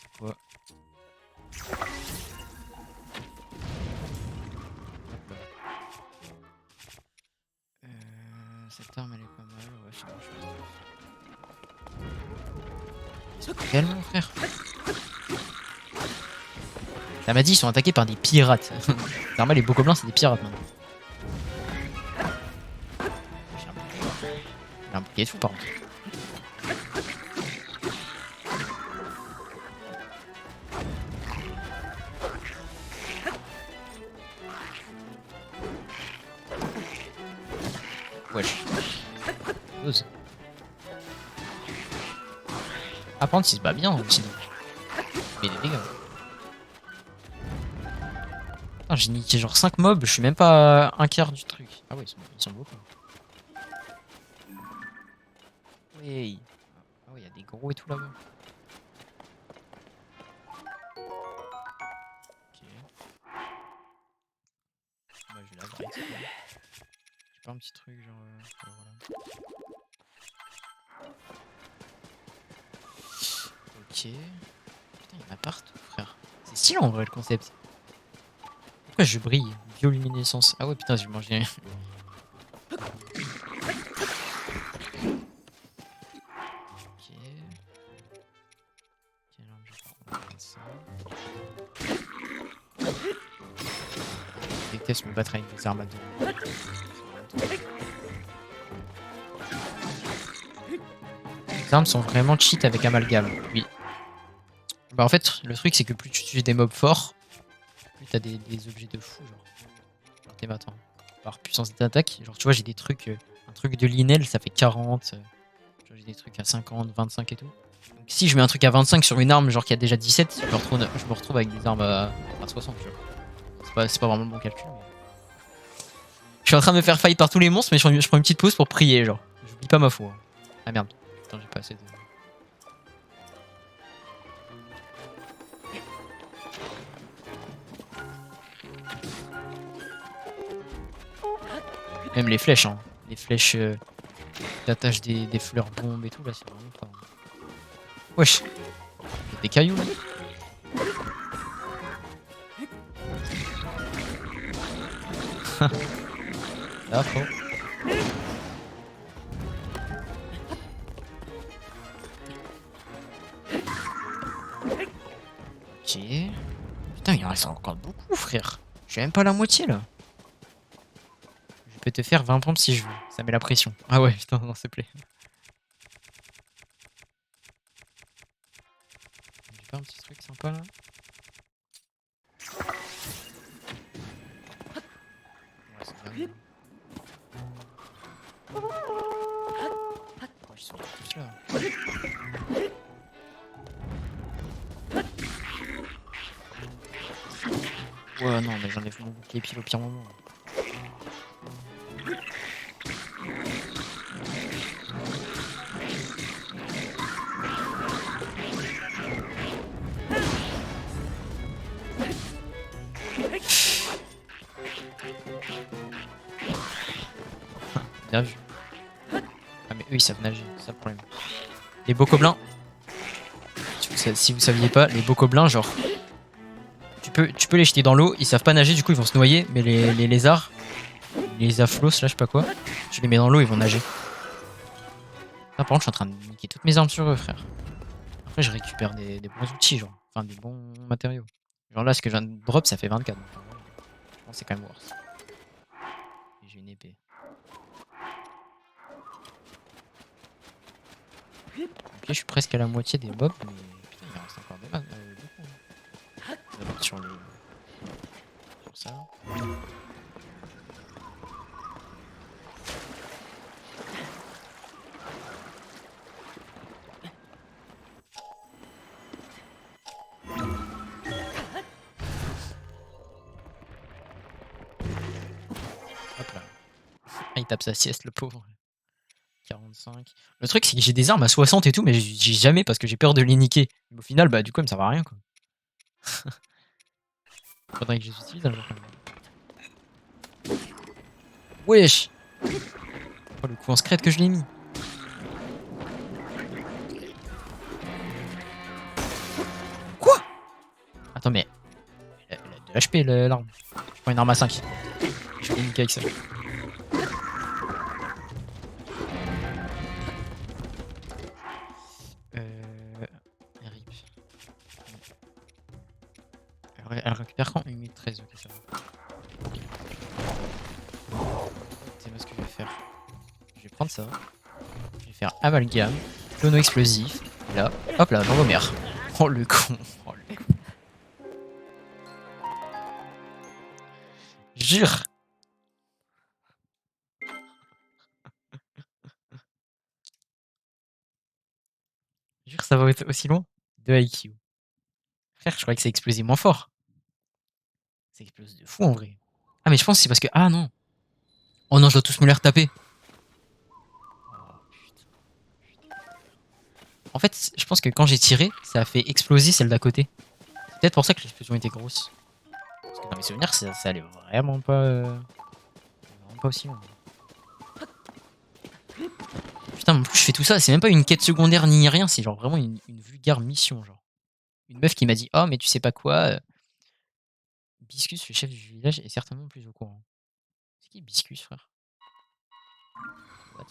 Speaker 2: C'est quoi? Cette arme, elle est pas mal. Ouais, c'est bon, je pense. Tellement, frère. Ça m'a dit, ils sont attaqués par des pirates. C'est normal, les Bokoblins, c'est des pirates maintenant. J'ai un bouquet de fou, par contre. Wesh. Ose. Ah, par contre, s'il se bat bien, sinon. Mais des dégâts. Putain, j'ai niqué genre 5 mobs, je suis même pas à un quart du truc. Ah ouais, ils sont beaucoup. Oui. Ah ouais, il y a des gros et tout là-bas. Ok. Bah, je vais la break. J'ai pas un petit truc genre. Voilà. Ok. Putain, il y en a partout, frère. C'est stylé en vrai le concept. Pourquoi je brille? Bioluminescence. Ah ouais, putain, j'ai mangé. Ok. Quelle arme je prends? Ça. Je déteste me battre avec des armes à deux. Les armes sont vraiment cheat avec amalgame. Oui. Bah en fait, le truc c'est que plus tu tues des mobs forts, plus t'as des objets de fou, genre t'es matin. Par puissance d'attaque, genre tu vois j'ai des trucs, un truc de Linel ça fait 40, j'ai des trucs à 50, 25 et tout. Donc si je mets un truc à 25 sur une arme genre qui a déjà 17, je me retrouve avec des armes à 60, tu vois. C'est pas vraiment le bon calcul. Mais... Je suis en train de me faire fight par tous les monstres, mais je prends une petite pause pour prier, genre. J'oublie pas ma foi. Ah merde, putain j'ai pas assez de... Même les flèches, hein. Les flèches d'attache des fleurs bombes et tout, là, c'est vraiment pas... Wesh. Des cailloux, là. Ah, faux. Ok. Putain, il en reste encore beaucoup, frère. Je suis même pas à la moitié, là. peux te faire 20 pompes si je veux. Ça met la pression. Ah ouais, putain, non, s'il te plaît. J'ai pas un petit truc sympa là? Ouais, c'est bien. Oh, ils sont tous là. Ouais, non, mais j'enlève mon bouclier pile au pire moment. Bien vu. Ah, mais eux ils savent nager, c'est ça le problème. Les bocoblins. Si vous saviez pas, les bocoblins, genre. Tu peux les jeter dans l'eau, ils savent pas nager, du coup ils vont se noyer, mais les lézards, les aflos, là je sais pas quoi, tu les mets dans l'eau, ils vont nager. Là, par contre, je suis en train de niquer toutes mes armes sur eux, frère. Après, je récupère des bons outils, genre. Enfin, des bons matériaux. Genre là, ce que je viens de drop, ça fait 24. Donc, je pense que c'est quand même worth. Et j'ai une épée. Ok, je suis presque à la moitié des mobs, mais putain, il en reste encore beaucoup. D'abord sur ça. Hop là. Ah, il tape sa sieste, le pauvre. 45. Le truc, c'est que j'ai des armes à 60 et tout, mais j'ai jamais parce que j'ai peur de les niquer. Mais au final, bah, du coup, elles me servent à rien, quoi. Faudrait que je les utilise un jour. Wesh! Oh, le coup en secret que je l'ai mis. Quoi? Attends, mais. Elle a de l'HP, l'arme. Je prends une arme à 5. Je vais niquer avec ça. RIP. Elle récupère quand? 1 minute 13, ok, ça va. C'est moi ce que je vais faire. Je vais prendre ça. Je vais faire amalgame, clono explosif. Et là, hop là, dans vos mères. Oh le con. Oh le con. Jure. Jure, ça va être aussi long. 2 IQ. Frère, je croyais que ça explosait moins fort. Ça explose de fou en vrai. Ah, mais je pense que c'est parce que. Ah non. Oh non, je dois tous me les retaper. Oh, putain. En fait, je pense que quand j'ai tiré, ça a fait exploser celle d'à côté. C'est peut-être pour ça que l'explosion était grosse. Parce que dans mes souvenirs, ça allait vraiment pas aussi loin. Putain, en plus, je fais tout ça. C'est même pas une quête secondaire ni rien. C'est genre vraiment une vulgaire mission. Genre. Une meuf qui m'a dit: Oh, mais tu sais pas quoi. Biscus, le chef du village, est certainement plus au courant. C'est qui Biscus, frère? What?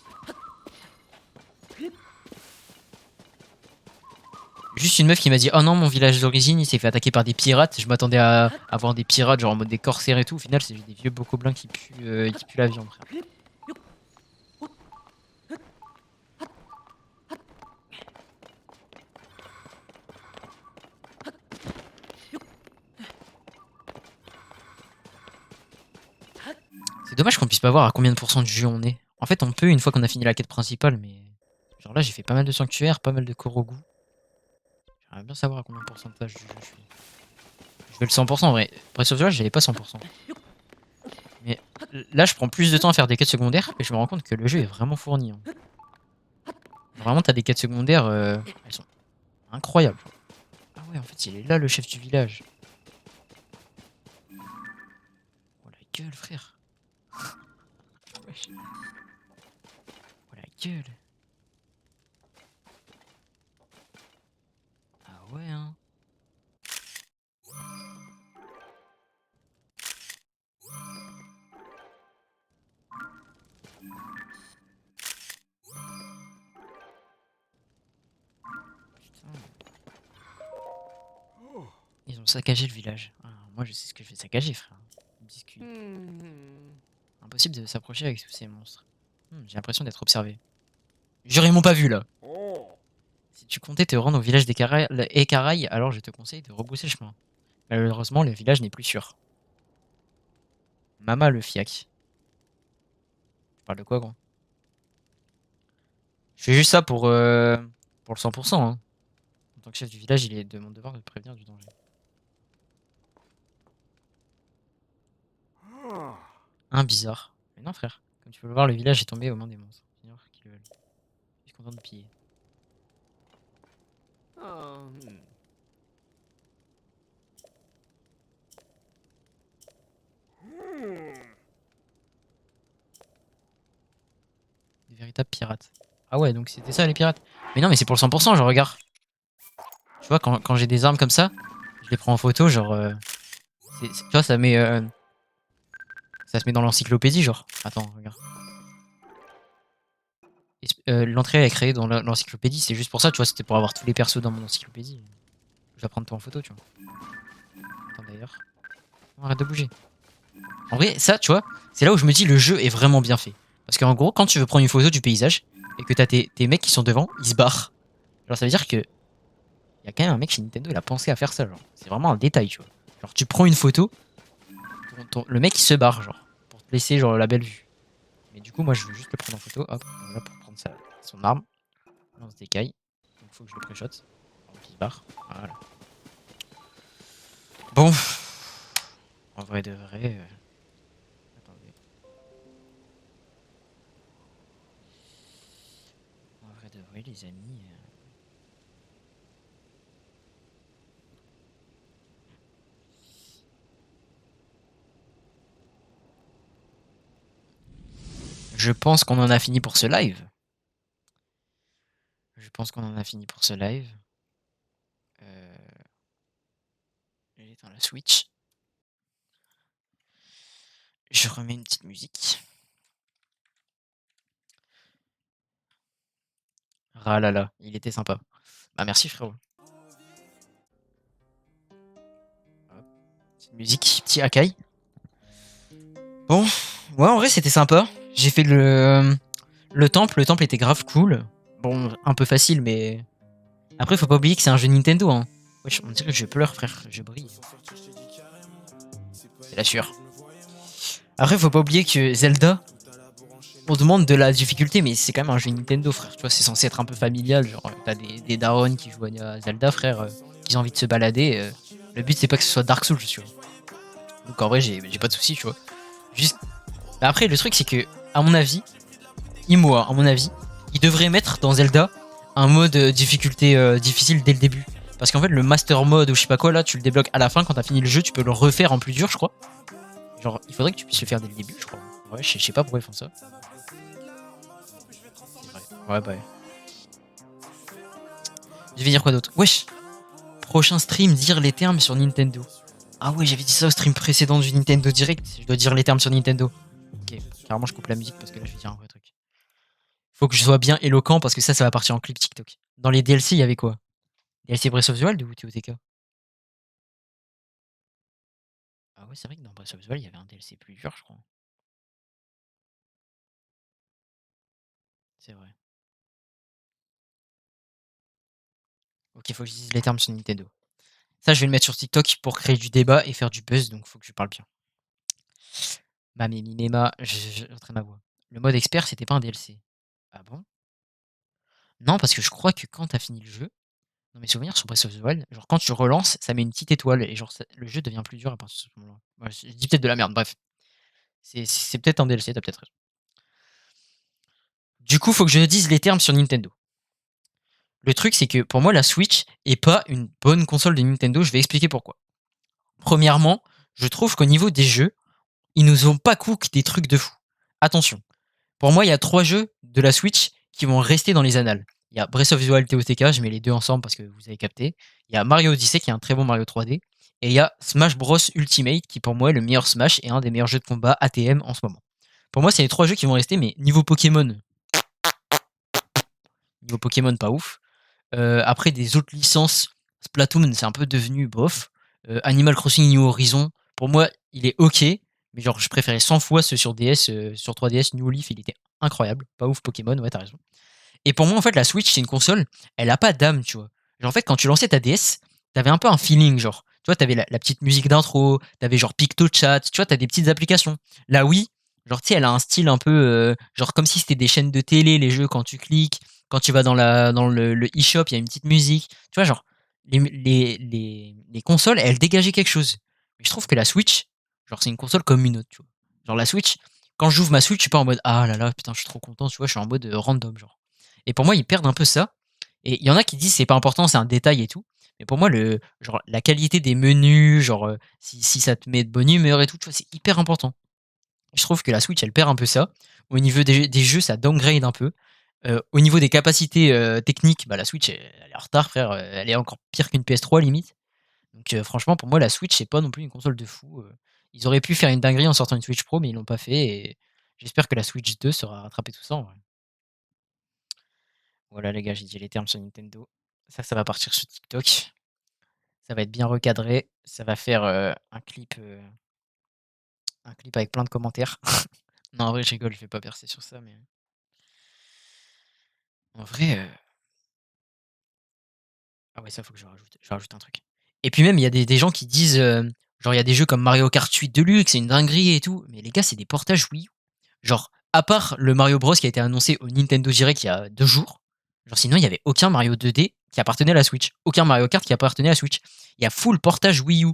Speaker 2: Juste une meuf qui m'a dit: Oh non, mon village d'origine il s'est fait attaquer par des pirates. Je m'attendais à avoir des pirates, genre en mode des corsaires et tout. Au final, c'est des vieux bocoblins qui puent la viande, frère. C'est dommage qu'on puisse pas voir à combien de pourcents du jeu on est. En fait, on peut une fois qu'on a fini la quête principale, mais. Genre là, j'ai fait pas mal de sanctuaires, pas mal de Korogu. J'aimerais bien savoir à combien de pourcentage du jeu je suis. Je veux le 100% en vrai. Breath of the Wild, j'avais pas 100%. Mais là, je prends plus de temps à faire des quêtes secondaires et je me rends compte que le jeu est vraiment fourni. Hein. Vraiment, t'as des quêtes secondaires, elles sont incroyables. Ah ouais, en fait, il est là le chef du village. Oh la gueule, frère. Wesh. Oh la gueule. Ah ouais, hein. Putain. Ils ont saccagé le village. Ah, moi, je sais ce que je vais saccager, frère. Discute. Un Impossible de s'approcher avec tous ces monstres. J'ai l'impression d'être observé. Jure, ils m'ont pas vu là. Si tu comptais te rendre au village des Écarailles, alors je te conseille de rebrousser le chemin. Malheureusement, le village n'est plus sûr. Mama le fiac. Tu parles de quoi, gros? Je fais juste ça pour le 100%. Hein. En tant que chef du village, il est de mon devoir de prévenir du danger. Bizarre. Mais non, frère. Comme tu peux le voir, le village est tombé aux mains des monstres. Ignore qui le veulent. Je suis content de piller. Des véritables pirates. Ah ouais, donc c'était ça les pirates. Mais non, mais c'est pour le 100%, je regarde. Tu vois, quand j'ai des armes comme ça, je les prends en photo, genre... tu vois, ça met... ça se met dans l'encyclopédie, genre. Attends, regarde. L'entrée est créée dans l'encyclopédie, c'est juste pour ça, tu vois, c'était pour avoir tous les persos dans mon encyclopédie. Je vais prendre toi en photo, tu vois. Attends d'ailleurs. Arrête de bouger. En vrai, ça, tu vois, c'est là où je me dis le jeu est vraiment bien fait. Parce qu'en gros, quand tu veux prendre une photo du paysage et que t'as tes mecs qui sont devant, ils se barrent. Genre, ça veut dire que y a quand même un mec chez Nintendo, il a pensé à faire ça, genre. C'est vraiment un détail, tu vois. Genre, tu prends une photo, le mec il se barre, genre, pour te laisser genre la belle vue. Mais du coup, moi, je veux juste le prendre en photo, hop, voilà, pour prendre son arme. On se décaille. Donc, faut que je le pré-shot. Donc, il se barre. Voilà. Bon. En vrai de vrai. Attendez. En vrai de vrai, les amis. Je pense qu'on en a fini pour ce live. J'éteins la Switch. Je remets une petite musique. Ah là là, il était sympa. Bah merci frérot. Hop, petite musique, petit Akai. Bon, ouais en vrai c'était sympa. J'ai fait le temple était grave cool. Bon, un peu facile mais... Après faut pas oublier que c'est un jeu Nintendo hein. Wesh, on dirait que je pleure frère, je brille. C'est la sueur. Après faut pas oublier que Zelda, on demande de la difficulté, mais c'est quand même un jeu Nintendo, frère. Tu vois, c'est censé être un peu familial. Genre, t'as des darons qui jouent à Zelda, frère, qui ont envie de se balader. Le but, c'est pas que ce soit Dark Souls, tu vois. Donc en vrai, j'ai pas de soucis, tu vois. Juste. Mais après, le truc, c'est que, à mon avis, Imoa, à mon avis, il devrait mettre dans Zelda un mode difficulté difficile dès le début. Parce qu'en fait, le Master Mode ou je sais pas quoi, là, tu le débloques à la fin. Quand t'as fini le jeu, tu peux le refaire en plus dur, je crois. Genre, il faudrait que tu puisses le faire dès le début, je crois. Ouais, je sais pas pourquoi ils font ça. Ouais, bah ouais. Je vais dire quoi d'autre? Wesh! Prochain stream, dire les termes sur Nintendo. Ah ouais, j'avais dit ça au stream précédent du Nintendo Direct. Je dois dire les termes sur Nintendo. Ok, carrément, je coupe la musique parce que là, je vais dire un vrai truc. Faut que je sois bien éloquent parce que ça va partir en clip TikTok. Dans les DLC, il y avait quoi? DLC Breath of the Wild ou TOTK? Ah ouais, c'est vrai que dans Breath of the Wild, il y avait un DLC plus dur, je crois. C'est vrai. Ok, faut que je dise les termes sur Nintendo. Ça, je vais le mettre sur TikTok pour créer du débat et faire du buzz, donc faut que je parle bien. Mima, j'entraîne ma voix. Le mode expert, c'était pas un DLC. Ah bon? Non, parce que je crois que quand t'as fini le jeu, dans mes souvenirs sur Breath of the Wild, genre quand tu relances, ça met une petite étoile et genre le jeu devient plus dur à partir de ce moment-là. Ouais, je dis peut-être de la merde, bref. C'est peut-être un DLC, t'as peut-être raison. Du coup, faut que je dise les termes sur Nintendo. Le truc, c'est que pour moi, la Switch est pas une bonne console de Nintendo. Je vais expliquer pourquoi. Premièrement, je trouve qu'au niveau des jeux, ils nous ont pas cook des trucs de fou. Attention. Pour moi, il y a 3 jeux de la Switch qui vont rester dans les annales. Il y a Breath of the Wild TOTK, je mets les deux ensemble parce que vous avez capté. Il y a Mario Odyssey qui est un très bon Mario 3D. Et il y a Smash Bros Ultimate qui pour moi est le meilleur Smash et un des meilleurs jeux de combat ATM en ce moment. Pour moi, c'est les 3 jeux qui vont rester, mais niveau Pokémon, pas ouf. Après, des autres licences, Splatoon, c'est un peu devenu bof. Animal Crossing New Horizon, pour moi, il est ok, Mais genre, je préférais 100 fois ceux sur DS, sur 3DS. New Leaf, il était incroyable. Pas ouf Pokémon, ouais, t'as raison. Et pour moi, en fait, la Switch, c'est une console, elle a pas d'âme, tu vois. Genre, en fait, quand tu lançais ta DS, t'avais un peu un feeling, genre. Tu vois, t'avais la petite musique d'intro, t'avais genre PictoChat, tu vois, t'as des petites applications. La Wii, genre, tu sais, elle a un style un peu, genre, comme si c'était des chaînes de télé, les jeux, quand tu cliques. Quand tu vas dans le eShop, il y a une petite musique. Tu vois, genre, les consoles, elles dégageaient quelque chose. Mais je trouve que la Switch, genre, c'est une console comme une autre, tu vois. Genre, la Switch, quand j'ouvre ma Switch, je suis pas en mode, ah là là, putain, je suis trop content, tu vois, je suis en mode random, genre. Et pour moi, ils perdent un peu ça. Et il y en a qui disent c'est pas important, c'est un détail et tout. Mais pour moi, genre, la qualité des menus, genre, si ça te met de bonne humeur et tout, tu vois, c'est hyper important. Je trouve que la Switch, elle perd un peu ça. Au niveau des jeux, ça downgrade un peu. Au niveau des capacités techniques, bah, la Switch, elle est en retard, frère. Elle est encore pire qu'une PS3, limite. Donc, franchement, pour moi, la Switch, c'est pas non plus une console de fou. Ils auraient pu faire une dinguerie en sortant une Switch Pro, mais ils l'ont pas fait. Et j'espère que la Switch 2 sera rattraper tout ça, en vrai. Voilà les gars, j'ai dit les termes sur Nintendo. Ça va partir sur TikTok. Ça va être bien recadré. Ça va faire un clip avec plein de commentaires. Non, en vrai, je rigole, je vais pas percer sur ça, mais en vrai, ah ouais, ça faut que je rajoute un truc. Et puis même, il y a des gens qui disent, genre, il y a des jeux comme Mario Kart 8 Deluxe, c'est une dinguerie et tout. Mais les gars, c'est des portages Wii U. Genre, à part le Mario Bros qui a été annoncé au Nintendo Direct il y a 2 jours, genre sinon il y avait aucun Mario 2D qui appartenait à la Switch. Aucun Mario Kart qui appartenait à la Switch. Il y a full portage Wii U.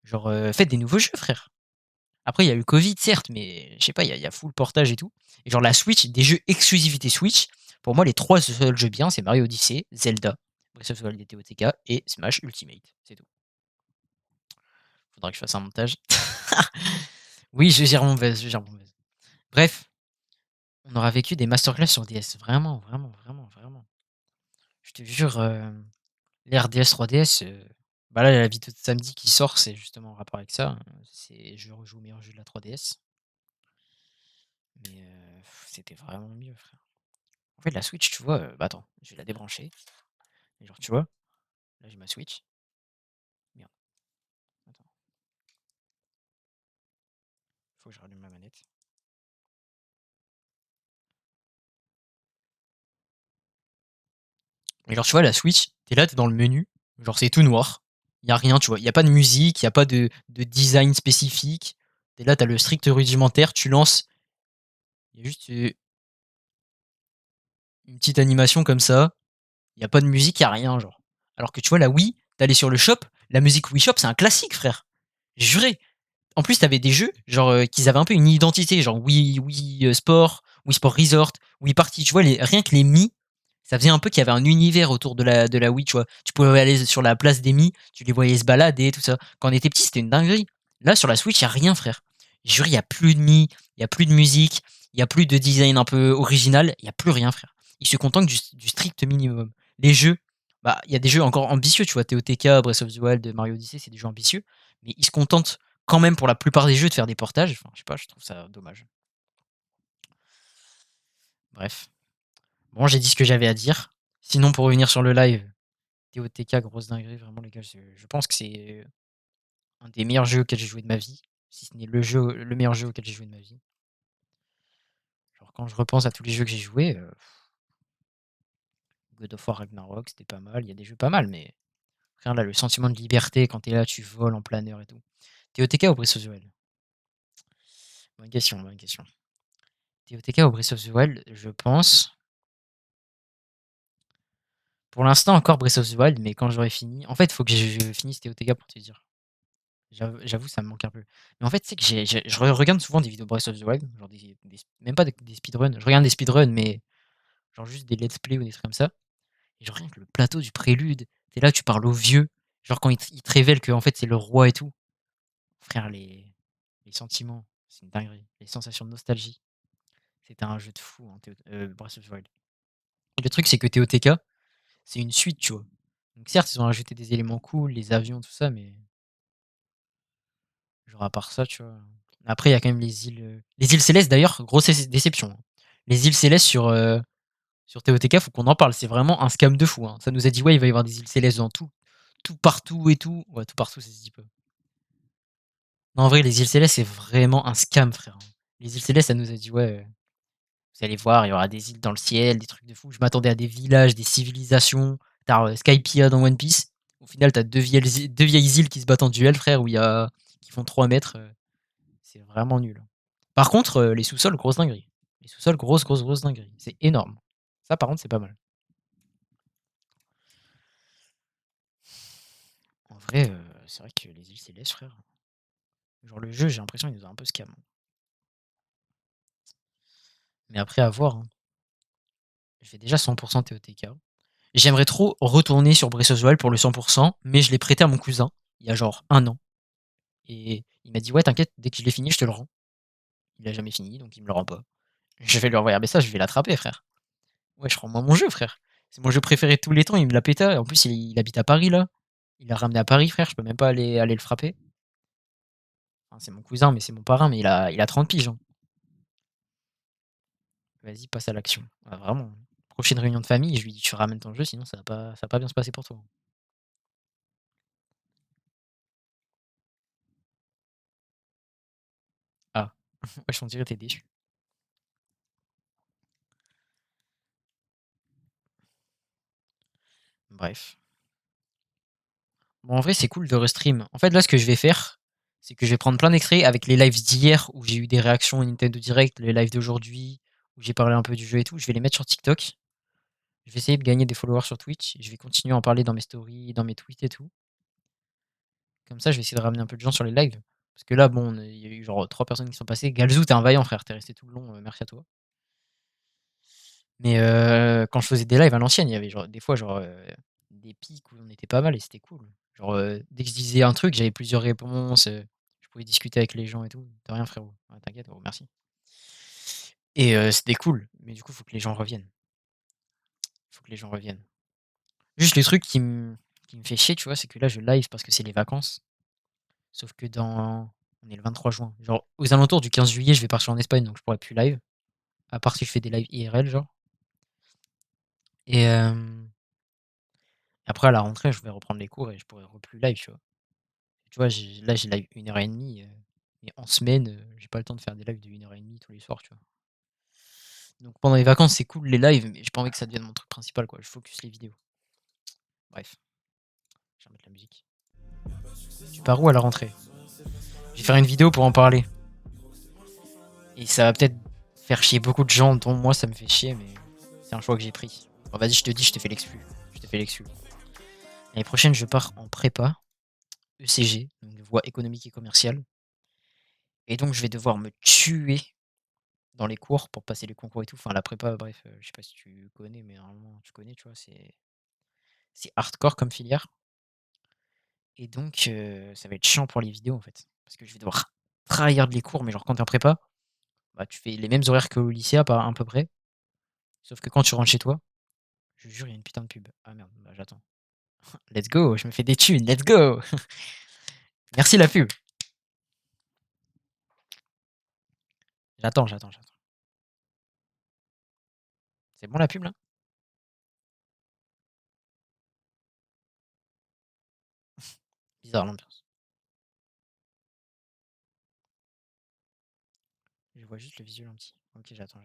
Speaker 2: Genre, faites des nouveaux jeux, frère. Après, il y a eu Covid, certes, mais je sais pas, il y a full portage et tout. Et genre, la Switch, des jeux exclusivité Switch, pour moi, les 3 seuls jeux bien, c'est Mario Odyssey, Zelda, Breath of the Wild et TOTK, et Smash Ultimate. C'est tout. Faudra que je fasse un montage. Oui, je gère mon buzz, je gère mon buzz. Bref, on aura vécu des masterclass sur DS. Vraiment, vraiment, vraiment, vraiment. Je te jure, l'ère DS 3DS, bah là, la vidéo de samedi qui sort, c'est justement en rapport avec ça. C'est je rejoue au meilleur jeu de la 3DS. Mais c'était vraiment mieux, frère. En fait, la Switch, tu vois, bah attends, je vais la débrancher. Et genre, tu vois, là j'ai ma Switch. Merde, attends, faut que je rallume ma manette. Et genre, tu vois, la Switch, t'es là, t'es dans le menu. Genre, c'est tout noir. Y a rien, tu vois. Y a pas de musique, y a pas de design spécifique. T'es là, t'as le strict rudimentaire, tu lances. Y a juste une petite animation comme ça. Y a pas de musique, y a rien, genre. Alors que tu vois, la Wii, t'allais sur le shop, la musique Wii Shop, c'est un classique, frère. Juré. En plus, t'avais des jeux, genre, qu'ils avaient un peu une identité, genre Wii Sport, Wii Sport Resort, Wii Party, tu vois, rien que les Mi, ça faisait un peu qu'il y avait un univers autour de la Wii, tu vois. Tu pouvais aller sur la place des Mi, tu les voyais se balader, tout ça. Quand on était petit, c'était une dinguerie. Là, sur la Switch, y a rien, frère. Jure, y a plus de Mi, y a plus de musique, y a plus de design un peu original, y a plus rien, frère. Ils se contentent du strict minimum. Les jeux, bah, il y a des jeux encore ambitieux, tu vois, TOTK, Breath of the Wild, Mario Odyssey, c'est des jeux ambitieux, mais ils se contentent quand même pour la plupart des jeux de faire des portages. Enfin, je sais pas, je trouve ça dommage. Bref. Bon, j'ai dit ce que j'avais à dire. Sinon, pour revenir sur le live, TOTK, grosse dinguerie, vraiment, les gars. Je pense que c'est un des meilleurs jeux auxquels j'ai joué de ma vie. Si ce n'est le meilleur jeu auquel j'ai joué de ma vie. Genre, quand je repense à tous les jeux que j'ai joués, God of War Ragnarok, c'était pas mal. Il y a des jeux pas mal, mais rien là, le sentiment de liberté quand t'es là, tu voles en plein air et tout. TOTK ou Breath of the Wild? Bonne question, bonne question. TOTK ou Breath of the Wild, je pense. Pour l'instant, encore Breath of the Wild, mais quand j'aurai fini. En fait, il faut que je finisse TOTK pour te dire. J'avoue, ça me manque un peu. Mais en fait, c'est que je regarde souvent des vidéos Breath of the Wild, genre même pas des speedruns. Je regarde des speedruns, mais genre juste des let's play ou des trucs comme ça. Et genre rien que le plateau du prélude, t'es là, tu parles aux vieux. Genre quand il te révèle que en fait c'est le roi et tout. Frère, les sentiments, c'est une dinguerie. Les sensations de nostalgie. C'était un jeu de fou, hein, Breath of the Wild. Et le truc, c'est que TOTK, c'est une suite, tu vois. Donc certes, ils ont rajouté des éléments cool, les avions, tout ça, mais genre à part ça, tu vois. Après, il y a quand même les îles Célestes d'ailleurs, grosse déception, hein. Les îles Célestes sur TOTK, faut qu'on en parle. C'est vraiment un scam de fou, hein. Ça nous a dit ouais, il va y avoir des îles Célestes dans tout partout et tout. Ouais, tout partout, ça se dit pas. Non, en vrai, les îles Célestes, c'est vraiment un scam, frère. Les îles Célestes, ça nous a dit, ouais, vous allez voir, il y aura des îles dans le ciel, des trucs de fou. Je m'attendais à des villages, des civilisations. T'as Skypiea dans One Piece. Au final, t'as deux vieilles îles qui se battent en duel, frère, qui font 3 mètres. C'est vraiment nul. Par contre, les sous-sols, grosse dinguerie. Les sous-sols, grosse dinguerie. C'est énorme. Ça, par contre, c'est pas mal. En vrai, c'est vrai que les îles Célestes, frère. Genre, le jeu, j'ai l'impression qu'il nous a un peu scam. Mais après, à voir. Hein. Je fais déjà 100% TOTK. J'aimerais trop retourner sur Breath of the Wild pour le 100%, mais je l'ai prêté à mon cousin il y a genre 1 an. Et il m'a dit, ouais, t'inquiète, dès que je l'ai fini, je te le rends. Il a jamais fini, donc il me le rend pas. Je vais lui envoyer un message, je vais l'attraper, frère. Ouais, je rends-moi mon jeu, frère. C'est mon jeu préféré de tous les temps, il me l'a pété. En plus, il habite à Paris, là. Il l'a ramené à Paris, frère, je peux même pas aller le frapper. Enfin, c'est mon cousin, mais c'est mon parrain, mais il a 30 piges. Hein. Vas-y, passe à l'action. Ah, vraiment. Prochaine réunion de famille, je lui dis, tu ramènes ton jeu, sinon ça va pas bien se passer pour toi. Ah, ouais, je dirais t'es déçu. Bref. Bon, en vrai, c'est cool de restream. En fait, là, ce que je vais faire, c'est que je vais prendre plein d'extraits avec les lives d'hier où j'ai eu des réactions au Nintendo Direct, les lives d'aujourd'hui où j'ai parlé un peu du jeu et tout. Je vais les mettre sur TikTok. Je vais essayer de gagner des followers sur Twitch. Je vais continuer à en parler dans mes stories, dans mes tweets et tout. Comme ça, je vais essayer de ramener un peu de gens sur les lives. Parce que là, bon, il y a eu genre 3 personnes qui sont passées. Galzou, t'es un vaillant, frère. T'es resté tout le long. Merci à toi. Mais quand je faisais des lives à l'ancienne, il y avait genre des fois genre des pics où on était pas mal et c'était cool. Genre dès que je disais un truc, j'avais plusieurs réponses, je pouvais discuter avec les gens et tout. De rien frérot. Ouais, t'inquiète, oh, merci. Et c'était cool, mais du coup, faut que les gens reviennent. Faut que les gens reviennent. Juste le truc qui me fait chier, tu vois, c'est que là je live parce que c'est les vacances. Sauf que on est le 23 juin. Genre aux alentours du 15 juillet, je vais partir en Espagne donc je pourrais plus live à part si je fais des lives IRL genre. Et après, à la rentrée, je vais reprendre les cours et je pourrai plus live, tu vois. Tu vois, là, j'ai live 1 h 30, et en semaine, j'ai pas le temps de faire des lives de 1 h 30 tous les soirs, tu vois. Donc pendant les vacances, c'est cool les lives, mais j'ai pas envie que ça devienne mon truc principal, quoi. Je focus les vidéos. Bref, je vais remettre la musique. Tu pars où à la rentrée? Je vais faire une vidéo pour en parler. Et ça va peut-être faire chier beaucoup de gens, dont moi, ça me fait chier, mais c'est un choix que j'ai pris. Bon, vas-y, je te dis, je te fais l'exclu. Je te fais l'exclu. L'année prochaine, je pars en prépa, ECG, donc voie économique et commerciale. Et donc, je vais devoir me tuer dans les cours pour passer les concours et tout. Enfin, la prépa, bref, je sais pas si tu connais, mais normalement, tu connais, tu vois, c'est hardcore comme filière. Et donc, ça va être chiant pour les vidéos, en fait. Parce que je vais devoir tryhard les cours, mais genre, quand t'es en prépa, bah, tu fais les mêmes horaires qu'au lycée, à peu près. Sauf que quand tu rentres chez toi, je jure, il y a une putain de pub. Ah merde, bah, j'attends. Let's go, je me fais des thunes, let's go. Merci la pub. J'attends. C'est bon la pub là? Bizarre l'ambiance. Je vois juste le visuel en petit. Ok, j'attends.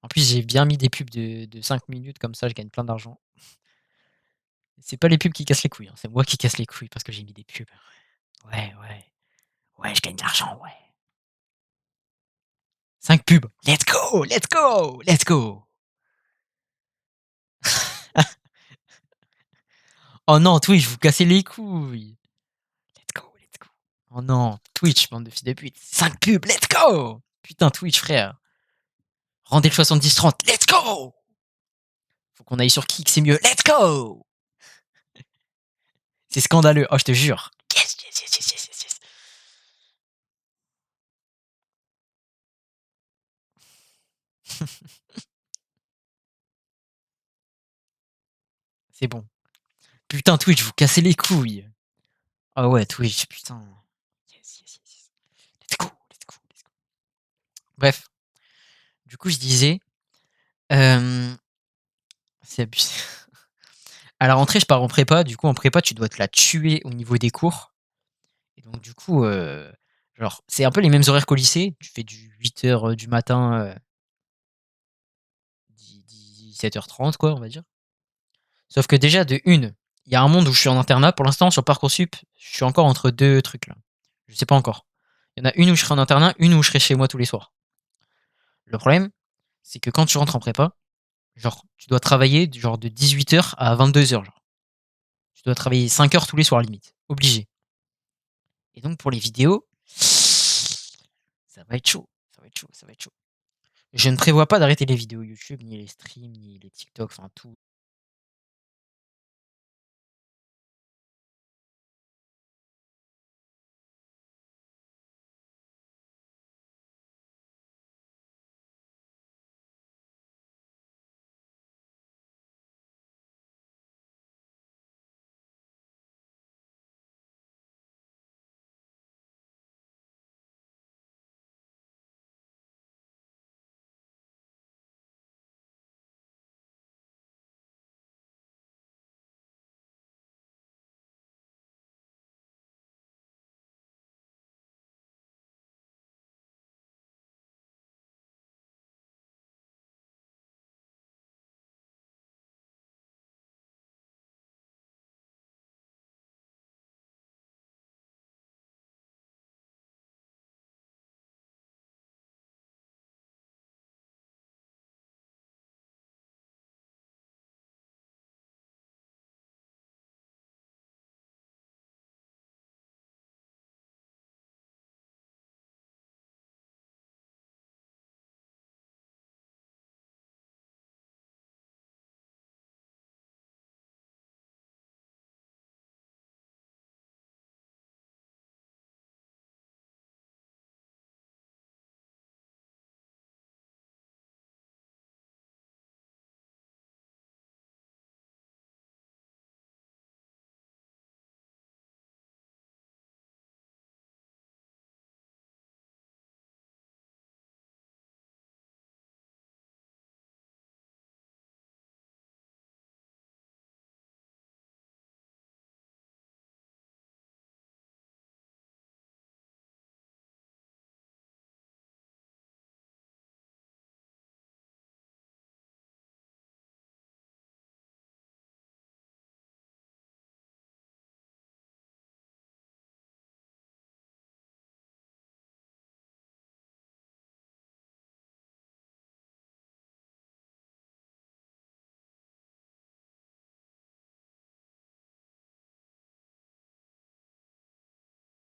Speaker 2: En plus, j'ai bien mis des pubs de 5 minutes, comme ça je gagne plein d'argent. C'est pas les pubs qui cassent les couilles, hein, c'est moi qui casse les couilles parce que j'ai mis des pubs. Ouais, ouais. Ouais, je gagne de l'argent, ouais. 5 pubs. Let's go, let's go, let's go. Oh non, Twitch, vous cassez les couilles. Let's go, let's go. Oh non, Twitch, bande de fils de pute. 5 pubs, let's go. Putain, Twitch, frère. Rendez le 70-30, let's go. Faut qu'on aille sur Kick, c'est mieux, let's go. C'est scandaleux, oh, je te jure. Yes, yes, yes, yes, yes, yes, yes. C'est bon. Putain, Twitch, vous cassez les couilles. Ah ouais, Twitch, putain. Yes, yes, yes. Let's go, let's go, let's go. Bref. Du coup, je disais, c'est abusé. À la rentrée, je pars en prépa. Du coup, en prépa, tu dois te la tuer au niveau des cours. Et donc du coup, genre, c'est un peu les mêmes horaires qu'au lycée. Tu fais du 8h du matin, 17h30 quoi, on va dire. Sauf que déjà de une, il y a un monde où je suis en internat. Pour l'instant, sur Parcoursup, je suis encore entre 2 trucs là. Je sais pas encore. Il y en a une où je serai en internat, une où je serai chez moi tous les soirs. Le problème, c'est que quand tu rentres en prépa, genre, tu dois travailler genre de 18h à 22h, genre. Tu dois travailler 5 heures tous les soirs limite, obligé. Et donc pour les vidéos, ça va être chaud, ça va être chaud, ça va être chaud. Je ne prévois pas d'arrêter les vidéos YouTube, ni les streams, ni les TikTok, enfin tout.